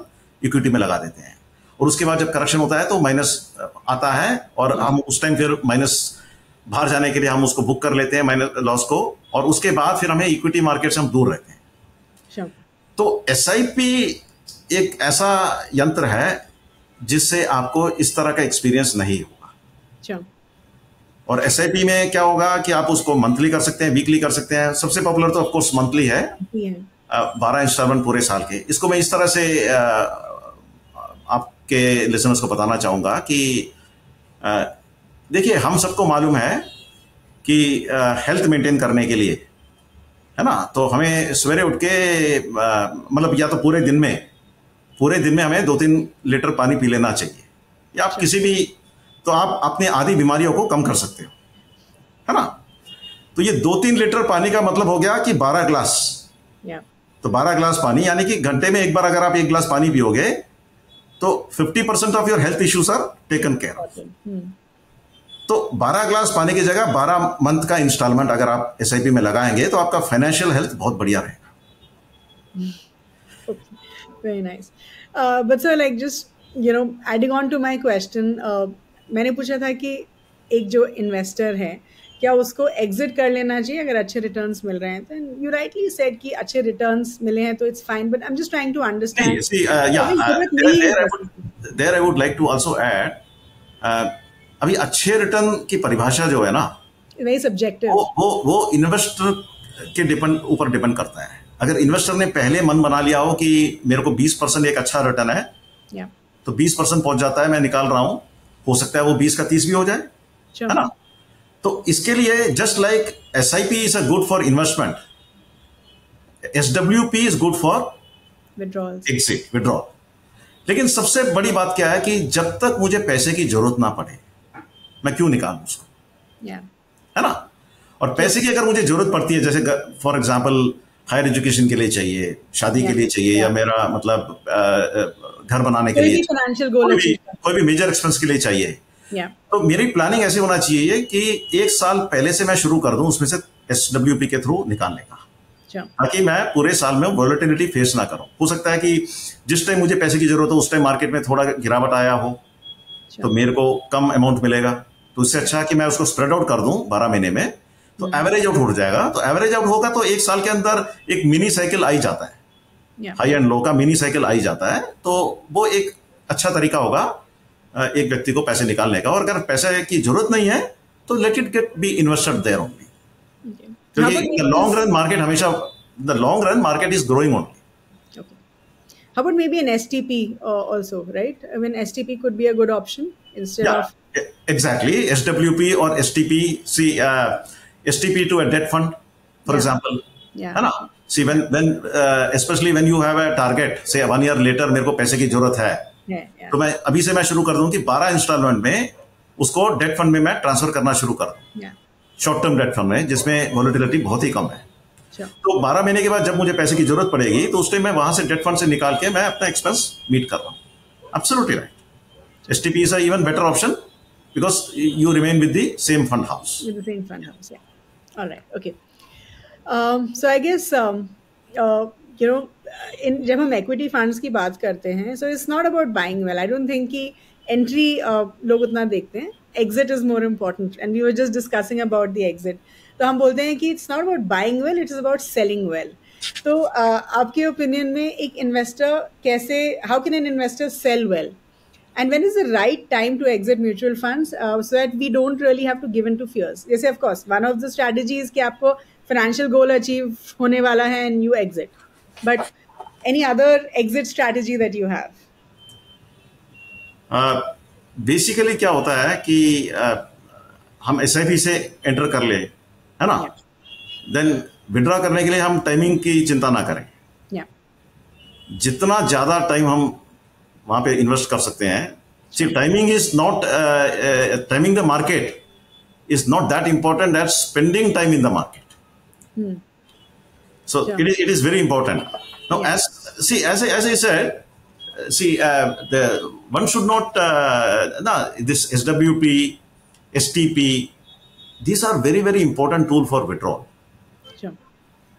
इक्विटी में लगा देते हैं, और उसके बाद जब करेक्शन होता है तो माइनस आता है, और हम उस टाइम फिर माइनस बाहर जाने के लिए हम उसको बुक कर लेते हैं माइनस लॉस को, और उसके बाद फिर हमें इक्विटी मार्केट से हम दूर रहते हैं। तो SIP एक ऐसा यंत्र है जिससे आपको इस तरह का एक्सपीरियंस नहीं होगा। और SIP में क्या होगा कि आप उसको मंथली कर सकते हैं, वीकली कर सकते हैं। सबसे पॉपुलर तो ऑफकोर्स मंथली है, 12 इंस्टॉलमेंट पूरे साल के। इसको मैं इस तरह से आपके लिसनर्स को बताना चाहूँगा कि देखिए, हम सबको मालूम है कि हेल्थ मेंटेन करने के लिए, है ना, तो हमें सवेरे उठ के मतलब या तो पूरे दिन में हमें 2-3 लीटर पानी पी लेना चाहिए, या आप किसी भी, तो आप अपनी आधी बीमारियों को कम कर सकते हो, है ना। तो ये 2-3 लीटर पानी का मतलब हो गया कि 12 ग्लास। तो 12 ग्लास पानी, यानी कि घंटे में एक बार अगर आप 1 ग्लास पानी पियोगे तो 50% of your health issues are taken care of. तो 12 ग्लास पानी की जगह 12 मंथ का इंस्टॉलमेंट अगर आप एसआईपी में लगाएंगे तो आपका फाइनेंशियल हेल्थ बहुत बढ़िया रहेगा। Very nice. But sir, like just adding on to my question, मैंने पूछा था कि एक जो इन्वेस्टर है, क्या उसको एग्जिट कर लेना चाहिए अगर अच्छे रिटर्न्स मिल रहे हैं? तो यू राइटली सेड कि अच्छे रिटर्न्स मिले हैं तो it's fine, but I am just trying to understand. There I would like to also add, अभी अच्छे रिटर्न की परिभाषा जो है ना, वेरी सब्जेक्टिव, वो इन्वेस्टर के ऊपर डिपेंड करता है। अगर इन्वेस्टर ने पहले मन बना लिया हो कि मेरे को 20% एक अच्छा रिटर्न है, तो 20% पहुंच जाता है, मैं निकाल रहा हूं, हो सकता है वो 20 का 30 भी हो जाए, है ना। तो इसके लिए just like SIP is a good for investment, SWP is good for exit, withdrawal. लेकिन सबसे बड़ी बात क्या है कि जब तक मुझे पैसे की जरूरत ना पड़े, मैं क्यों निकालूं उसको, है ना। और पैसे की अगर मुझे जरूरत पड़ती है, जैसे फॉर एग्जांपल हायर एजुकेशन के लिए चाहिए, शादी के लिए चाहिए, या मेरा मतलब घर बनाने के लिए, कोई भी मेजर एक्सपेंस के लिए चाहिए, तो मेरी प्लानिंग ऐसी होना चाहिए कि 1 साल पहले से मैं शुरू कर दूं उसमें से SWP के थ्रू निकालने का, ताकि मैं पूरे साल में वॉलेटिलिटी फेस ना करूं। हो सकता है कि जिस टाइम मुझे पैसे की जरूरत हो उस टाइम मार्केट में थोड़ा गिरावट आया हो, तो मेरे को कम अमाउंट मिलेगा, तो इससे अच्छा कि मैं उसको स्प्रेड आउट कर दूं 12 महीने में, तो एवरेज आउट हो जाएगा। तो एवरेज आउट होगा तो 1 साल के अंदर एक मिनी साइकिल आई जाता है, हाई एंड लो का मिनी साइकिल आई जाता है। तो वो एक अच्छा तरीका होगा एक व्यक्ति को पैसे निकालने का। और अगर पैसे की जरूरत नहीं है तो let it get be invested there only, क्योंकि लॉन्ग रन मार्केट हमेशा, the long run market is growing only. How about maybe an STP also, right? I mean, STP could be a good option instead of... Exactly. SWP or STP. See, STP to a debt fund, for example. है ना? See, when especially when you have a target, say 1 year later मेरे को पैसे की जरूरत है, तो मैं अभी से मैं शुरू कर दूं कि 12 इंस्टॉलमेंट में उसको डेट फंड में मैं ट्रांसफर करना शुरू कर दूं, शॉर्ट टर्म डेट फंड में, जिसमें वॉलेटिलिटी बहुत ही कम है। तो 12 महीने के बाद जब मुझे पैसे की जरूरत पड़ेगी तो उस टाइम मैं वहां से डेट फंड से निकाल के मैं अपना एक्सपेंस मीट कर रहा हूँ। Absolutely right. STP is a even better option because you remain with the same fund house. With the same fund house, yeah. All right, okay. So I guess जब हम equity funds की बात करते हैं, so it's not about buying well. I don't think कि entry लोग उतना देखते हैं. Exit is more important, and we were just discussing about the exit. तो हम बोलते हैं कि it's not about buying well, it is about selling well. तो आपके ओपिनियन में एक इन्वेस्टर कैसे, how can an investor sell well? And when is the right time to exit mutual funds so that we don't really have to give in to fears? जैसे of course, one of the strategies कि आपको financial goal achieve होने वाला है and you exit. But any other exit strategy that you have? Basically क्या होता है कि हम SIP से एंटर कर ले, है ना, देन विड्रॉ करने के लिए हम टाइमिंग की चिंता ना करें। जितना ज्यादा टाइम हम वहां पे इन्वेस्ट कर सकते हैं, सिर्फ timing is not, timing the market is not that important at spending time in the market. So it is very important. Now as I said, one should not this SWP, STP, these are very, very important tool for withdrawal. Sure.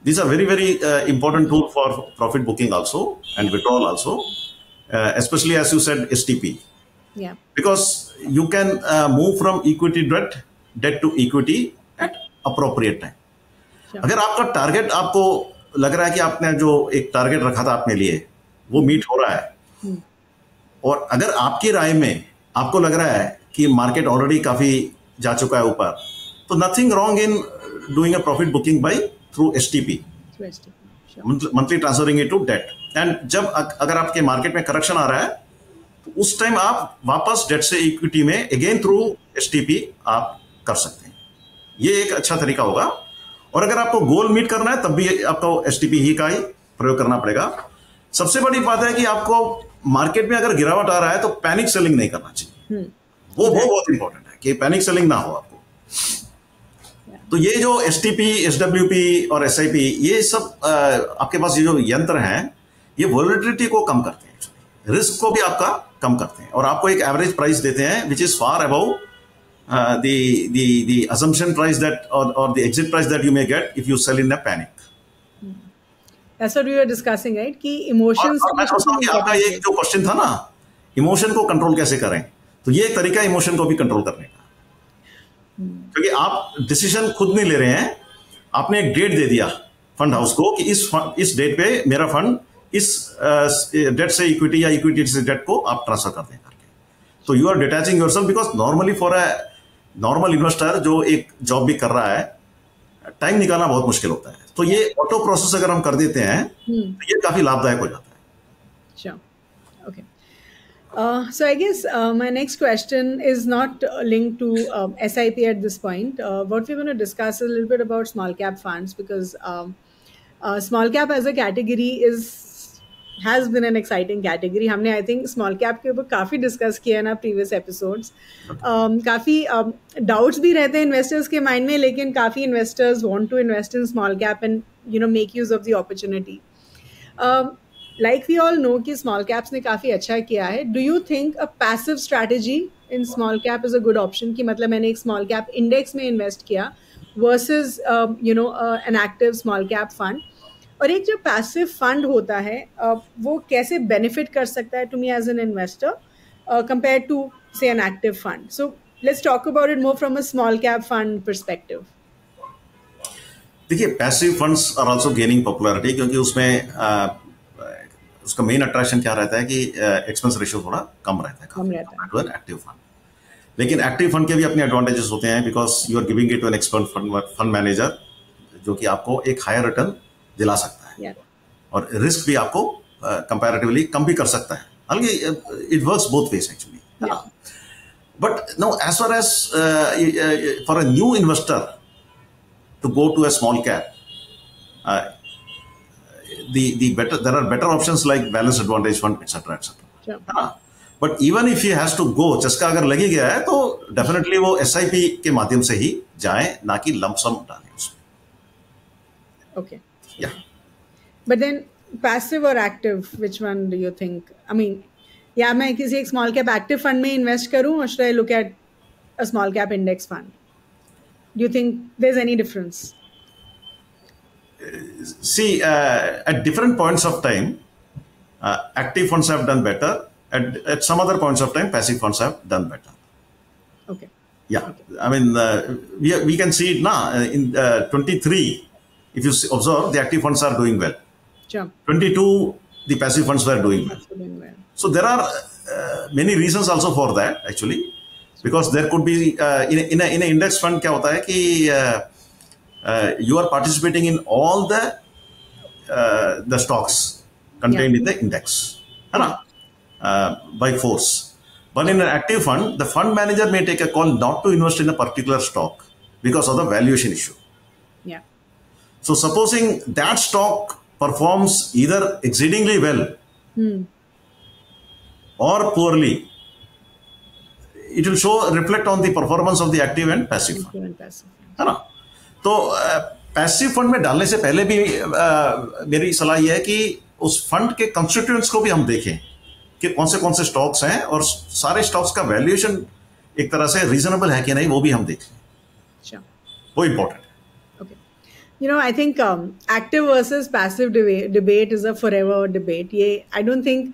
These are very, very important tool for profit booking also and withdrawal also, especially as you said STP. Yeah. Because you can move from equity debt to equity at appropriate time. Sure. अगर आपका target, आपको लग रहा है कि आपने जो एक टारगेट रखा था अपने लिए वो मीट हो रहा है, और अगर आपकी राय में आपको लग रहा है कि मार्केट ऑलरेडी काफी जा चुका है ऊपर, तो nothing wrong in doing a profit booking by through STP. Monthly transferring it to debt. And जब अगर आपके मार्केट में करेक्शन आ रहा है तो उस टाइम आप वापस डेट से इक्विटी में अगेन थ्रू एसटीपी आप कर सकते हैं। ये एक अच्छा तरीका होगा। और अगर आपको गोल मीट करना है तब भी आपको एसटीपी ही का ही प्रयोग करना पड़ेगा। सबसे बड़ी बात है कि आपको मार्केट में अगर गिरावट आ रहा है तो पैनिक सेलिंग नहीं करना चाहिए। वो बहुत इंपॉर्टेंट है कि पैनिक सेलिंग ना हो आपको। तो ये जो एसटीपी, एसडब्ल्यूपी और एसआईपी, ये सब आपके पास ये जो यंत्र हैं, ये वोलेटिलिटी को कम करते हैं, रिस्क को भी आपका कम करते हैं और आपको एक एवरेज प्राइस देते हैं which is far above the assumption price that or the exit price that you may get if you sell in a panic. That's what we were discussing, right? कि इमोशंस और मैं सोचता हूँ कि आपका ये जो क्वेश्चन था ना, इमोशन को कंट्रोल कैसे करें, तो ये एक तरीका इमोशन को भी कंट्रोल करने का। क्योंकि आप डिसीजन खुद नहीं ले रहे हैं, आपने एक डेट दे दिया फंड हाउस को कि इस डेट पे मेरा फंड इस डेट से इक्विटी या इक्विटी से डेट को आप ट्रांसफर कर दें करके। तो you are detaching yourself, because normally for a normal investor जो एक जॉब भी कर रहा है, टाइम निकालना बहुत मुश्किल होता है। तो ये ऑटो प्रोसेस अगर हम कर देते हैं तो ये काफी लाभदायक हो जाता है। Sure. Okay. So I guess my next question is not linked to SIP at this point. What we're going to discuss is a little bit about small cap funds, because small cap as a category has been an exciting category. हमने I think small cap के ऊपर काफ़ी discuss किया ना previous episodes. काफ़ी doubts भी रहते हैं इन्वेस्टर्स के माइंड में, लेकिन काफ़ी investors want to invest in small cap and make use of the opportunity. Like we all know कि स्मॉल कैप्स ने काफ़ी अच्छा किया है। Do you think a passive strategy in small cap is a good option? कि मतलब मैंने एक स्मॉल कैप इंडेक्स में इन्वेस्ट किया versus an active small cap fund, और एक जो पैसिव फंड होता है वो कैसे बेनिफिट कर सकता है to me as an investor compare to say an active fund? So let's talk about it more from a small cap fund perspective. देखिए, passive funds are also gaining popularity, क्योंकि उसमें उसका मेन अट्रैक्शन क्या रहता है कि expense ratio थोड़ा कम रहता है एक्टिव फंड। लेकिन एक्टिव फंड के भी अपने एडवांटेजेस होते हैं, because you are giving it to an expert fund manager जो कि आपको एक हायर रिटर्न दिला सकता है, और रिस्क भी आपको कंपैरेटिवली कम भी कर सकता है। हालांकि it works both ways actually. But no, as far as for a new investor to go to a small cap, there are better options like balanced advantage fund, etc. But even if he has to go, चस्का अगर लगी गया है तो definitely वो SIP के माध्यम से ही जाए, ना कि लमसम डालें उसमें। Okay. Yeah. But then passive or active, which one do you think? I mean, या मैं किसी एक small cap active fund में invest करूँ, or should I look at a small cap index fund? Do you think there's any difference? See, at different points of time, active funds have done better. At some other points of time, passive funds have done better. Okay. Yeah. Okay. I mean, we can see it now in 23. If you observe, the active funds are doing well. Sure. 22, the passive funds were doing well. So there are many reasons also for that, actually, because there could be in an index fund क्या होता है कि you are participating in all the stocks contained in the index, है ना, by force. But in an active fund, the fund manager may take a call not to invest in a particular stock because of the valuation issue. Yeah. So supposing that stock performs either exceedingly well or poorly, it will reflect on the performance of the active and passive fund. है ना? तो passive fund में डालने से पहले भी मेरी सलाह यह है कि उस फंड के कंस्टिट्यूएंट्स को भी हम देखें कि कौन से स्टॉक्स हैं, और सारे स्टॉक्स का वैल्यूएशन एक तरह से रीजनेबल है कि नहीं वो भी हम देखें। Sure. वो इम्पोर्टेंट है। I think active versus passive debate is a forever debate. ये I don't think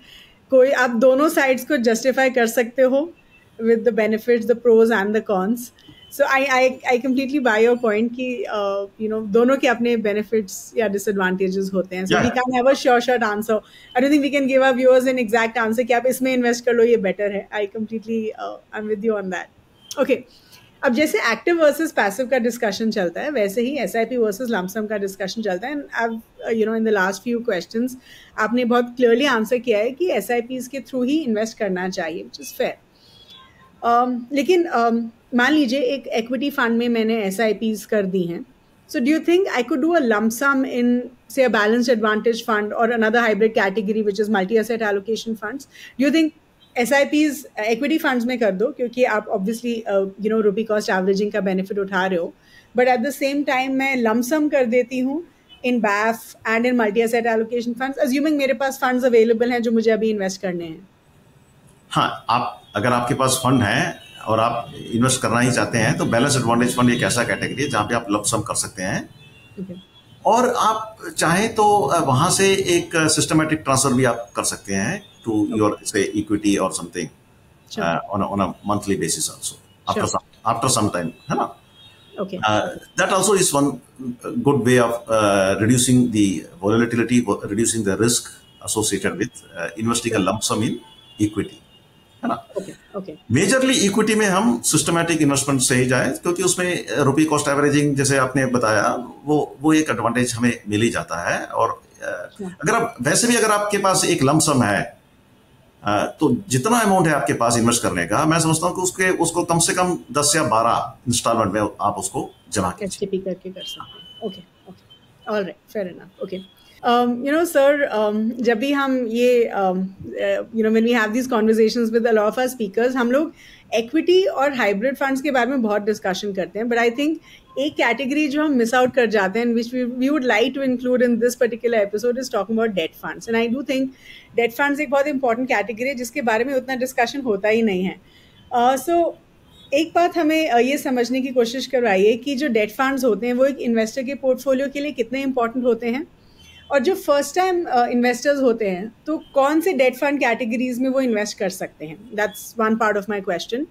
कोई आप दोनों sides को justify कर सकते हो with the benefits, the pros and the cons. So I completely buy your point कि दोनों के अपने benefits या disadvantages होते हैं. So we can't have a sure answer. I don't think we can give our viewers an exact answer कि आप इसमें invest कर लो, ये better है. I completely I'm with you on that. Okay. अब जैसे एक्टिव वर्सेस पैसिव का discussion चलता है, वैसे ही एसआईपी वर्सेस लमसम का डिस्कशन चलता है. And you know in the last few questions आपने बहुत क्लियरली आंसर किया है कि एसआईपीज के थ्रू ही इन्वेस्ट करना चाहिए, व्हिच इज फेयर. लेकिन मान लीजिए एक इक्विटी फंड में मैंने एसआईपीज कर दी हैं. So do you think I could do a lump sum in, say, a balanced advantage fund or another hybrid category, which is multi-asset allocation funds? Do you think SIPs equity funds में कर दो, क्योंकि आप obviously you know rupee cost averaging का benefit उठा रहे हो, but at the same time मैं lump sum कर देती हूँ in BAF and in multi-asset allocation funds, assuming मेरे पास funds available हैं जो मुझे अभी invest करने हैं. हाँ, आप अगर आपके पास फंड है और आप इन्वेस्ट करना ही चाहते हैं तो बैलेंस एडवांटेज फंड एक ऐसा कैटेगरी है जहां पे आप लंप सम कर सकते हैं. Okay. और आप चाहें तो वहां से एक सिस्टमैटिक ट्रांसफर भी आप कर सकते हैं टू योर से इक्विटी और something on a monthly basis also after some time, है ना. Okay. That also is one good way of reducing the volatility, reducing the risk associated with investing a lump sum in equity, है ना. Okay. Majorly equity में हम systematic investment से ही जाए, क्योंकि उसमें रुपी कॉस्ट एवरेजिंग जैसे आपने बताया वो एक एडवांटेज हमें मिल ही जाता है. और अगर आप वैसे भी अगर आपके पास एक लंप सम है तो जितना अमाउंट है आपके पास इन्वेस्ट करने का, मैं समझता हूँ कि उसको कम से कम 10 या 12 इंस्टॉलमेंट में आप उसको जमा कीजिए करके कर सकते हैं. Okay, alright, fair enough. Okay. You know, sir, जब भी हम ये you know when we have these conversations with a lot of our speakers, हम लोग equity और hybrid funds के बारे में बहुत डिस्कशन करते हैं, but I think एक कैटेगरी जो हम मिस आउट कर जाते हैं, which we would like to include in this particular episode, is talking about debt funds. And I do think debt funds एक बहुत important कैटेगरी है जिसके बारे में उतना डिस्कशन होता ही नहीं है. So एक बात हमें ये समझने की कोशिश करवाइए कि जो डेट फंड्स होते हैं वो एक इन्वेस्टर के पोर्टफोलियो के लिए कितने इंपॉर्टेंट होते हैं, और जो फर्स्ट टाइम इन्वेस्टर्स होते हैं तो कौन से डेट फंड कैटेगरीज में वो इन्वेस्ट कर सकते हैं. That's one part of my question.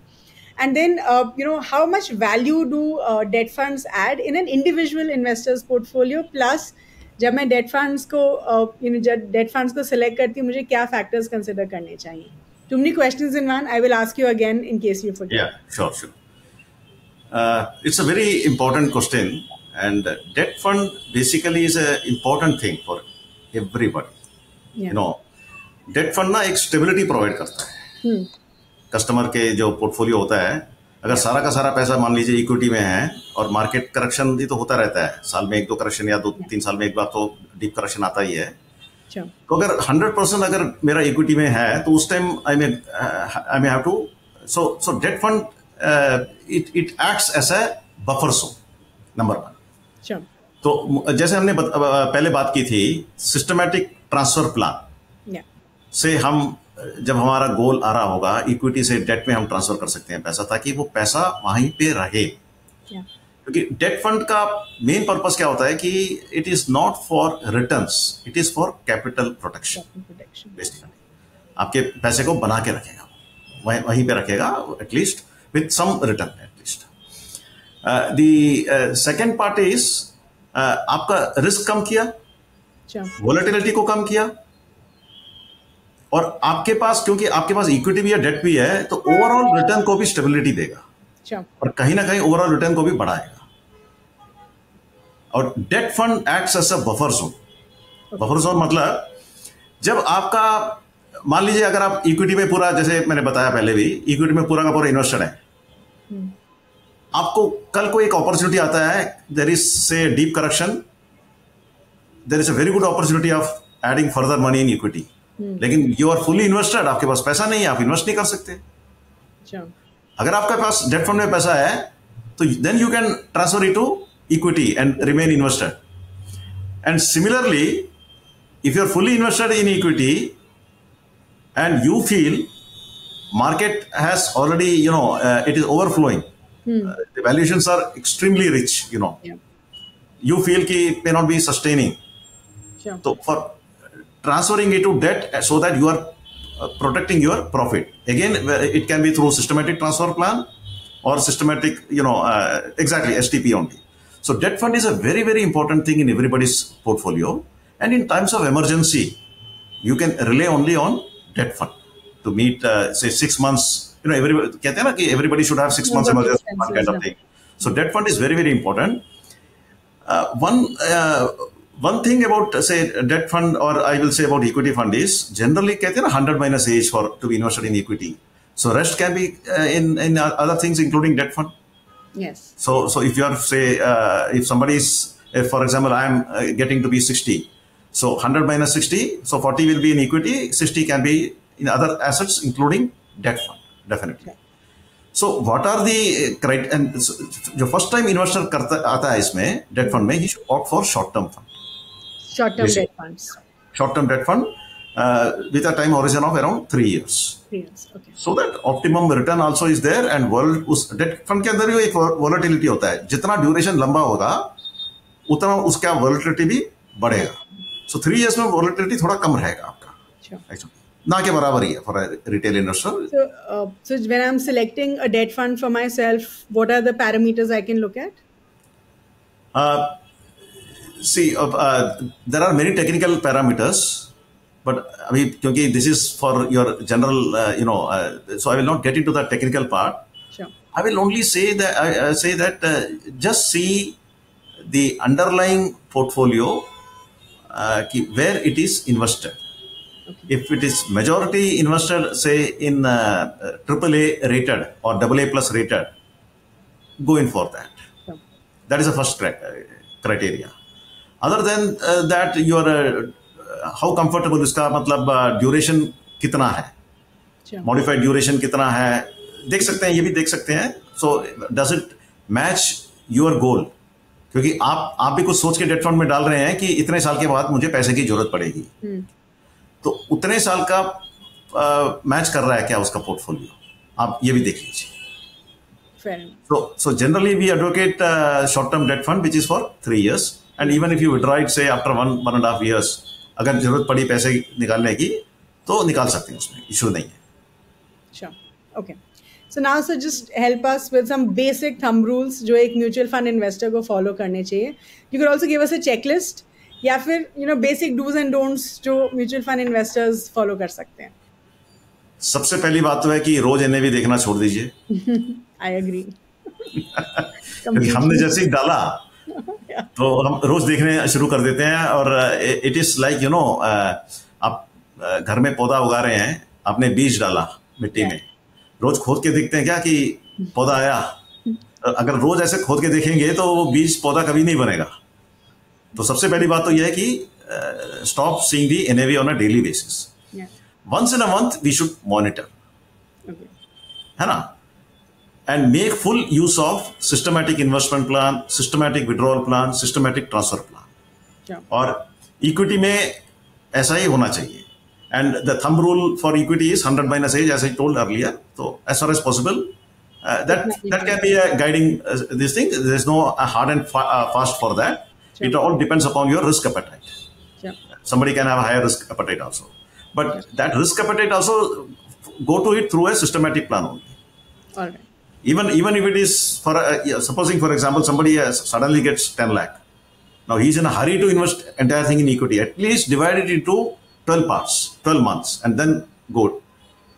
And then you know how much value do debt funds add in an individual investors portfolio, plus जब मैं डेट फंड्स को सिलेक्ट करती हूँ मुझे क्या फैक्टर्स कंसिडर करने चाहिए. Too many questions in one. I will ask you again in case you forget. Yeah, sure. It's a very important question, and debt fund basically is an important thing for everybody. Yeah. You know, debt fund ना एक stability provide करता है. Customer के जो portfolio होता है, अगर सारा का सारा पैसा मान लीजिए इक्विटी में है और मार्केट करेक्शन भी तो होता रहता है, साल में 1-2 करेक्शन या 2-3 साल में एक बार तो डीप करेक्शन आता ही है. तो अगर 100% अगर मेरा इक्विटी में है तो उस time I may have to so debt fund it acts as a buffer zone, number 1. तो जैसे हमने पहले बात की थी, सिस्टमैटिक ट्रांसफर प्लान से हम जब हमारा गोल आ रहा होगा इक्विटी से डेट में हम ट्रांसफर कर सकते हैं पैसा, ताकि वो पैसा वहीं पे रहे. क्योंकि डेट फंड का मेन पर्पस क्या होता है कि it is not for returns, it is for capital protection. Basically आपके पैसे को बना के रखेगा, वहीं पे रखेगा, at least with some return at least. The second part is आपका रिस्क कम किया, वोलेटिलिटी को कम किया, और आपके पास क्योंकि आपके पास इक्विटी भी है डेट भी है तो ओवरऑल रिटर्न को भी स्टेबिलिटी देगा और कहीं ना कहीं ओवरऑल रिटर्न को भी बढ़ाएगा. और debt fund acts as a buffer zone. Buffer zone मतलब जब आपका मान लीजिए अगर आप इक्विटी में पूरा, जैसे मैंने बताया पहले भी, इक्विटी में पूरा का पूरा इन्वेस्टेड है, आपको कल को एक अपॉर्चुनिटी आता है, there is say deep correction, there is a very good opportunity of adding further money in equity, लेकिन यू आर फुली इन्वेस्टेड, आपके पास पैसा नहीं है, आप इन्वेस्ट नहीं कर सकते. अगर आपके पास डेट फंड में पैसा है तो then you can transfer it to equity and remain invested. And similarly, if you're fully invested in equity and you feel market has already, it is overflowing, the valuations are extremely rich, you feel ki it may not be sustaining. So for transferring it to debt so that you are protecting your profit, again it can be through systematic transfer plan or systematic, exactly STP only. So debt fund is a very, very important thing in everybody's portfolio. And in times of emergency, you can rely only on debt fund to meet, say, 6 months कहते हैं ना कि everybody should have 6 months emergency fund kind of thing. So debt fund is very, very important. One thing about say debt fund, or I will say about equity fund, is generally कहते हैं ना 100 minus age for to be invested in equity. So rest can be in other things including debt fund. Yes. So if you are say if somebody is, if for example I am getting to be 60, so 100 minus 60, so 40 will be in equity, 60 can be in other assets including debt fund, definitely. Okay. So what are the criteria? And जो first time investor करता आता है इसमें debt fund में, he should opt for short term fund. Short term debt funds. Short term debt fund with a time horizon of around 3 years. 3 years, okay. So that optimum return also is there, and उस debt fund के अंदर भी एक volatility होता है. जितना duration लंबा होगा, उतना उसका volatility भी बढ़ेगा. So 3 years में volatility थोड़ा कम रहेगा आपका. Sure. ना के बराबर ही है for a retail investor. So when I'm selecting a debt fund for myself, what are the parameters I can look at? See, there are many technical parameters, but अभी क्योंकि this is for your general, so I will not get into the technical part. Sure. I will only say that just see the underlying portfolio, where it is invested. Okay. If it is majority invested, say in AAA rated or AA plus rated, go in for that. Sure. That is the first criteria. Other than that, your how comfortable इसका मतलब duration कितना है, sure. Modified duration कितना है, देख सकते हैं, ये भी देख सकते हैं. So does it match your goal? क्योंकि आप भी कुछ सोच के डेट फंड में डाल रहे हैं कि इतने साल के बाद मुझे पैसे की जरूरत पड़ेगी. तो उतने साल का मैच कर रहा है क्या उसका पोर्टफोलियो, आप ये भी देख लीजिए. So generally we advocate short term debt fund which is for 3 years, and even if you withdraw it say after 1.5 years, अगर जरूरत पड़ी पैसे निकालने की तो निकाल सकते हैं, उसमें इशू नहीं है. Sure. Okay. So now sir, just help us with some basic thumb rules जो एक म्यूचुअल फंड इन्वेस्टर को फॉलो करने चाहिए. You could also give us a checklist, या फिर बेसिक डूज एंड डोंट्स जो म्यूचुअल फंड इन्वेस्टर्स फॉलो कर सकते हैं. सबसे पहली बात तो है कि रोज एनएवी देखना छोड़ दीजिए. I agree. हमने जैसे ही डाला तो हम रोज देखने शुरू कर देते हैं, और इट इज लाइक आप घर में पौधा उगा रहे हैं, आपने बीज डाला मिट्टी में, रोज खोद के देखते हैं क्या कि पौधा आया. अगर रोज ऐसे खोद के देखेंगे तो वो बीज पौधा कभी नहीं बनेगा. तो सबसे पहली बात तो यह है कि stop seeing the NAV on a daily basis. Once in a month we should monitor, है ना, and make full use of systematic investment plan, systematic withdrawal plan, systematic transfer plan. और इक्विटी में ऐसा ही होना चाहिए. And the thumb rule for equity is 100 minus age, as I told earlier. So as far as possible, that can be a guiding this thing. There is no hard and fast for that. Sure. It all depends upon your risk appetite. Sure. Somebody can have a higher risk appetite also, but sure. That risk appetite also go to it through a systematic plan only. All right. Even if it is for supposing for example somebody suddenly gets 10 lakh. Now he is in a hurry to invest entire thing in equity. At least divide it into 12 parts, 12 months, and then go.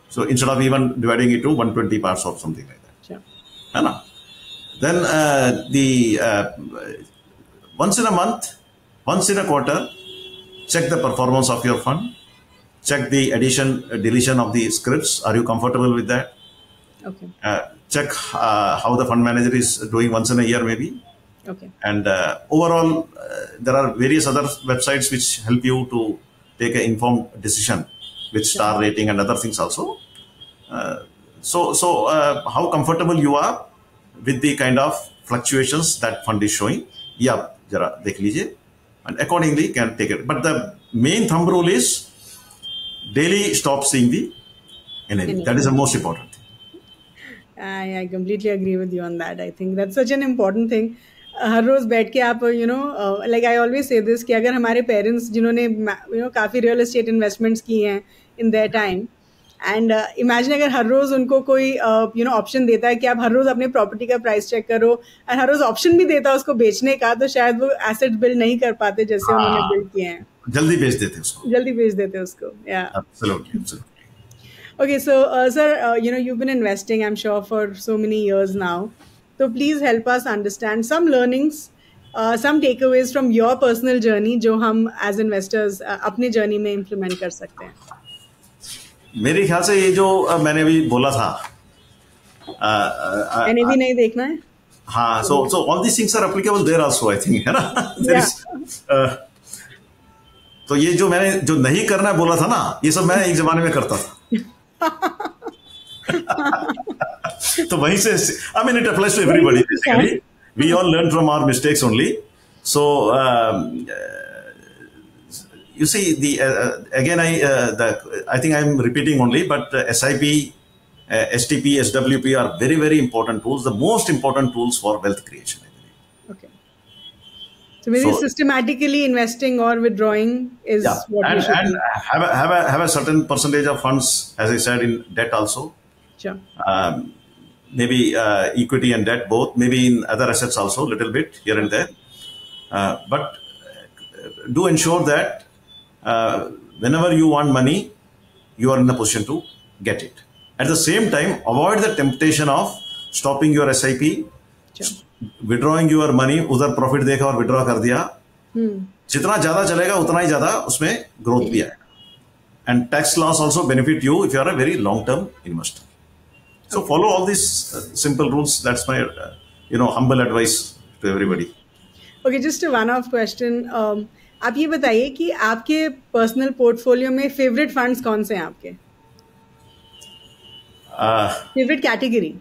So instead of even dividing it to 120 parts or something like that. Sure. है ना? Then once in a month, once in a quarter, check the performance of your fund. Check the addition, deletion of the scripts. Are you comfortable with that? Okay. Check how the fund manager is doing once in a year maybe. Okay. And overall, there are various other websites which help you to take an informed decision with star rating and other things also. So how comfortable you are with the kind of fluctuations that fund is showing. ये आप जरा देख लीजिए, and accordingly can take it. But the main thumb rule is daily stop seeing the NAV. That is the most important thing. I completely agree with you on that. I think that's such an important thing. हर रोज बैठ के आप like I always say this कि अगर हमारे parents जिन्होंने काफ़ी real estate investments की हैं in their time, and imagine अगर हर रोज़ उनको कोई ऑप्शन देता है कि आप हर रोज़ अपने प्रॉपर्टी का प्राइस चेक करो, और हर रोज़ ऑप्शन भी देता है उसको बेचने का, तो शायद वो एसेट बिल्ड नहीं कर पाते जैसे उन्होंने बिल्ड किए हैं. जल्दी बेच देते उसको. या Okay, so sir, you've been investing, I'm sure, for so many years now. So please help us understand some learnings, some takeaways from your personal journey जो हम as investors अपनी journey में implement कर सकते हैं. मेरे ख्याल से ये जो मैंने अभी बोला था, NAV नहीं देखना है. हाँ, so all these things are applicable there also, I think, है ना? तो ये जो मैंने जो नहीं करना बोला था ना, ये सब मैं एक जमाने में करता था. तो वहीं से, I mean, it applies to everybody. Basically, we all learn from our mistakes only. So you see, again, I think I'm repeating only, but SIP, STP, SWP are very, very important tools. The most important tools for wealth creation. Okay. So maybe systematically investing or withdrawing is what we should do. And have a certain percentage of funds, as I said, in debt also. Sure. Maybe equity and debt both. Maybe in other assets also, little bit here and there. But do ensure that whenever you want money, you are in a position to get it. At the same time, avoid the temptation of stopping your SIP, withdrawing your money, उधर profit देखा और withdraw कर दिया. जितना ज्यादा चलेगा उतना ही ज्यादा उसमें ग्रोथ भी आएगा. And tax loss also benefit you if you are a very long-term investor. So follow all these simple rules. That's my humble advice to everybody. Okay, just a one-off question. आप ये बताइए कि आपके personal portfolio में favourite funds कौन से हैं आपके? Favorite category?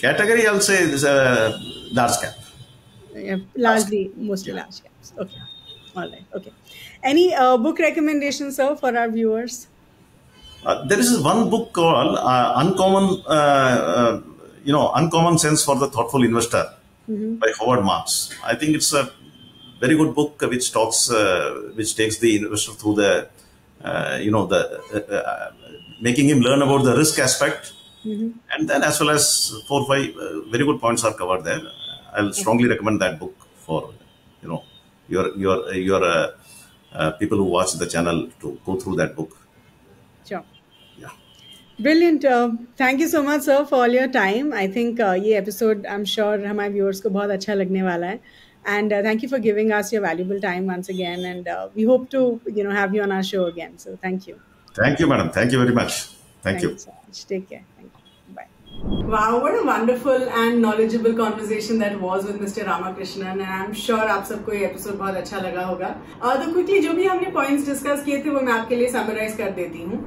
Category, I'll say is large cap. Yeah, mostly large caps. Okay, all right. Okay. Any book recommendations, sir, for our viewers? There is one book called Uncommon Sense for the Thoughtful Investor by Howard Marks. I think it's a very good book which takes the investor through the making him learn about the risk aspect, and then as well as 4 or 5 very good points are covered there. I'll strongly recommend that book for your people who watch the channel to go through that book. Sure. Yeah. Brilliant. Thank you so much, sir, for all your time. I think ये episode I'm sure हमारे viewers को बहुत अच्छा लगने वाला है. And thank you for giving us your valuable time once again. And we hope to have you on our show again. So thank you. Thank you, madam. Thank you very much. Thank you so much. Take care. Thank you. Bye. Wow, what a wonderful and knowledgeable conversation that was with Mr. Ramakrishnan, and I'm sure आप सबको ये episode बहुत अच्छा लगा होगा. तो quickly जो भी हमने points discuss किए थे वो मैं आपके लिए summarize कर देती हूँ.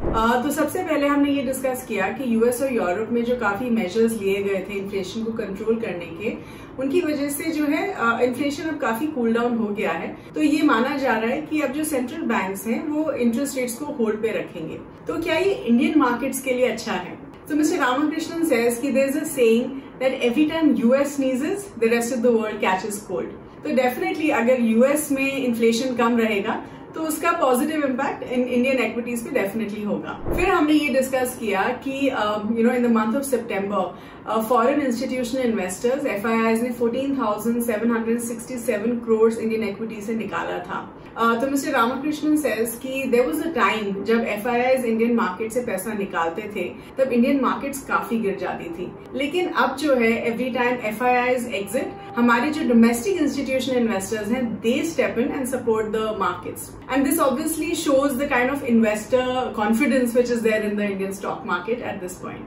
तो सबसे पहले हमने ये discuss किया कि US और यूरोप में जो काफी measures लिए गए थे inflation को control करने के, उनकी वजह से जो है इन्फ्लेशन अब काफी कूल डाउन हो गया है. तो ये माना जा रहा है कि अब जो सेंट्रल बैंक्स हैं वो इंटरेस्ट रेट्स को होल्ड पे रखेंगे. तो क्या ये इंडियन मार्केट्स के लिए अच्छा है? So Mr. Ramakrishnan says कि there is a saying that every time US sneezes, the rest of the world catches cold. तो definitely अगर US में इन्फ्लेशन कम रहेगा तो उसका positive impact in Indian equities पे डेफिनेटली होगा. फिर हमने ये डिस्कस किया कि in the month of September foreign institutional investors FIIs ने 14,767 करोड़ इंडियन एक्विटी से निकाला था. तो मिस्टर रामाकृष्णन सेज कि देयर वाज अ टाइम जब FIIs इंडियन मार्केट से पैसा निकालते थे तब इंडियन मार्केट्स काफी गिर जाती थी. लेकिन अब जो है एवरी टाइम FIIs एग्जिट, हमारे जो डोमेस्टिक इंस्टीट्यूशनल इन्वेस्टर्स हैं दे step in and support the markets. And this obviously shows the kind of investor confidence which is there in the Indian stock market at this point.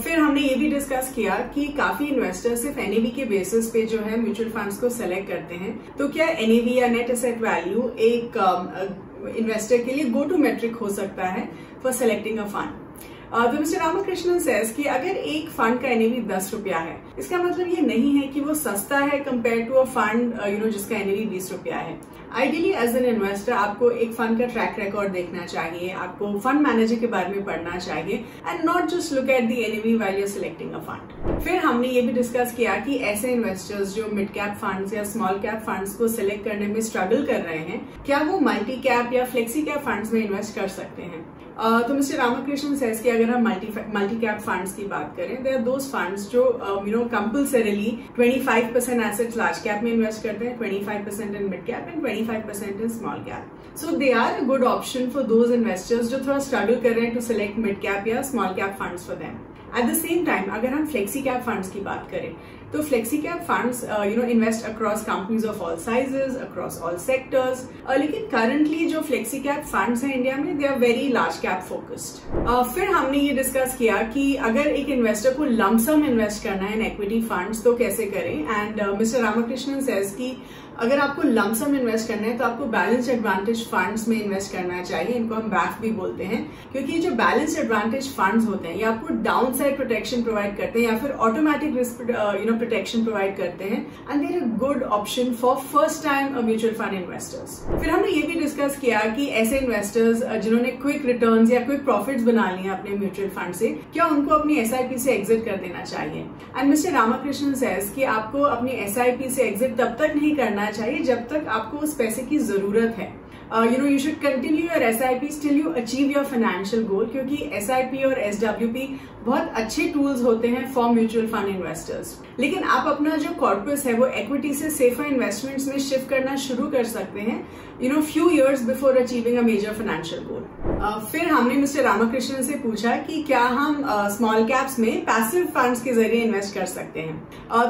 फिर हमने ये भी discuss किया कि काफी इन्वेस्टर सिर्फ NAV के बेसिस पे जो है म्यूचुअल फंड्स को सेलेक्ट करते हैं. तो क्या NAV या नेट एसेट वैल्यू एक इन्वेस्टर के लिए गो टू मेट्रिक हो सकता है फॉर सेलेक्टिंग अ फंड? तो मिस्टर रामाकृष्णन सेज कि अगर एक फंड का NAV 10 रुपया है, इसका मतलब ये नहीं है कि वो सस्ता है कंपेयर टू अ फंड जिसका NAV 20 रुपया है. आइडियली एज एन इन्वेस्टर आपको एक फंड का ट्रैक रिकॉर्ड देखना चाहिए, आपको फंड मैनेजर के बारे में पढ़ना चाहिए and not just look at the NAV while you are selecting a fund. फिर हमने ये भी डिस्कस किया कि ऐसे इन्वेस्टर्स जो मिड कैप फंड्स या स्मॉल कैप फंड्स को सिलेक्ट करने में स्ट्रगल कर रहे हैं, क्या वो मल्टी कैप या फ्लेक्सी कैप फंड्स में इन्वेस्ट कर सकते हैं? तो मिस्टर रामाकृष्णन सेज कि अगर हम मल्टी कैप फंड्स की बात करें, देयर आर दोज फंड्स जो कंपल्सरीली 25% एसेट्स लार्ज कैप में इन्वेस्ट करते हैं, 25% in mid cap and 25% in small cap. So they are a good option for those investors जो थोड़ा struggle कर रहे हैं to select mid cap या small cap funds for them. At the same time, अगर हम flexi cap funds की बात करें, तो flexi cap funds invest across companies of all sizes, across all sectors. लेकिन currently जो flexi cap funds हैं इंडिया में, they are very large cap focused. फिर हमने ये डिस्कस किया कि अगर एक इन्वेस्टर को lump sum इन्वेस्ट करना है इन equity funds तो कैसे करें. एंड मिस्टर रामकृष्णन सेज कि अगर आपको लंप सम इन्वेस्ट करना है तो आपको बैलेंस एडवांटेज फंड्स में इन्वेस्ट करना चाहिए. इनको हम बैफ भी बोलते हैं, क्योंकि जो बैलेंस एडवांटेज फंड्स होते हैं ये आपको डाउन साइड प्रोटेक्शन प्रोवाइड करते हैं या फिर ऑटोमेटिक रिस्क प्रोटेक्शन प्रोवाइड करते हैं. And they're a good option for first time mutual fund investors. फिर हमने ये भी डिस्कस किया कि ऐसे इन्वेस्टर्स जिन्होंने क्विक रिटर्न्स या क्विक प्रॉफिट्स बना लिए अपने म्यूचुअल फंड से, क्या उनको अपनी SIP से एग्जिट कर देना चाहिए. एंड मिस्टर रामकृष्णन सेज कि आपको अपनी SIP से एग्जिट तब तक नहीं करना चाहिए जब तक आपको उस पैसे की जरूरत है. You should continue your SIPs till you achieve your financial goal, क्योंकि SIP और SWP बहुत अच्छे टूल्स होते हैं फॉर म्यूचुअल फंड इन्वेस्टर्स. लेकिन आप अपना जो कॉर्पस है वो इक्विटी से सेफर इन्वेस्टमेंट्स में शिफ्ट करना शुरू कर सकते हैं few years before achieving a major financial goal. फिर हमने मिस्टर रामकृष्णन से पूछा कि क्या हम स्मॉल कैप्स में पैसिव फंड्स के जरिए इन्वेस्ट कर सकते हैं.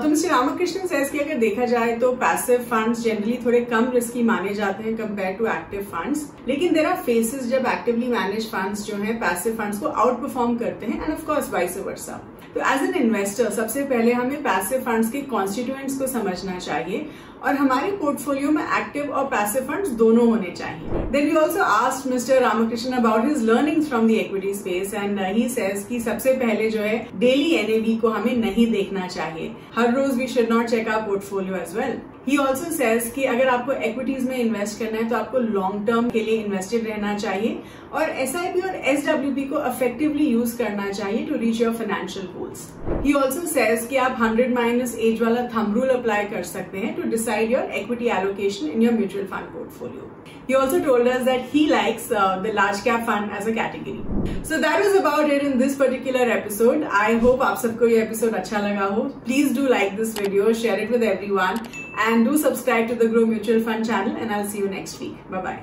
तो मिस्टर रामकृष्णन सेज कि अगर देखा जाए तो पैसिव फंड्स जनरली थोड़े कम रिस्की माने जाते हैं कंपेयर टू एक्टिव फंड्स. लेकिन देयर आर फेसेस जब एक्टिवली मैनेज फंड्स जो है पैसिव फंड्स को आउट परफॉर्म करते हैं, end of course vice versa. तो एज एन इन्वेस्टर सबसे पहले हमें पैसिव फंड्स के कॉन्स्टिट्यूएंट्स को समझना चाहिए और हमारे पोर्टफोलियो में एक्टिव और पैसिव फंड्स दोनों होने चाहिए. Then we also asked mister Ramakrishnan about his learnings from the equity space, and he says कि सबसे पहले जो है डेली NAV को हमें नहीं देखना चाहिए. हर रोज we should not check our portfolio as well. He also says कि अगर आपको इक्विटीज में इन्वेस्ट करना है तो आपको लॉन्ग टर्म के लिए इन्वेस्टेड रहना चाहिए और SIP और SWP को इफेक्टिवली यूज करना चाहिए to reach your financial goals. He also says कि आप 100 - एज वाला थंब रूल अप्लाई कर सकते हैं to decide your equity allocation in your mutual fund portfolio. He also told us that he likes the large cap fund as a category. So that was about it in this particular episode. I hope आप सबको ये episode अच्छा लगा हो. Please do like this video, share it with everyone, and do subscribe to the Grow Mutual Fund channel. And I'll see you next week. Bye bye.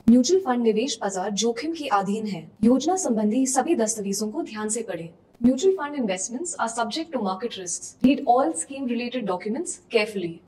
Mutual fund निवेश बाजार जोखिम के अधीन है. योजना संबंधी सभी दस्तावेजों को ध्यान से पढ़ें. Mutual fund investments are subject to market risks. Read all scheme related documents carefully.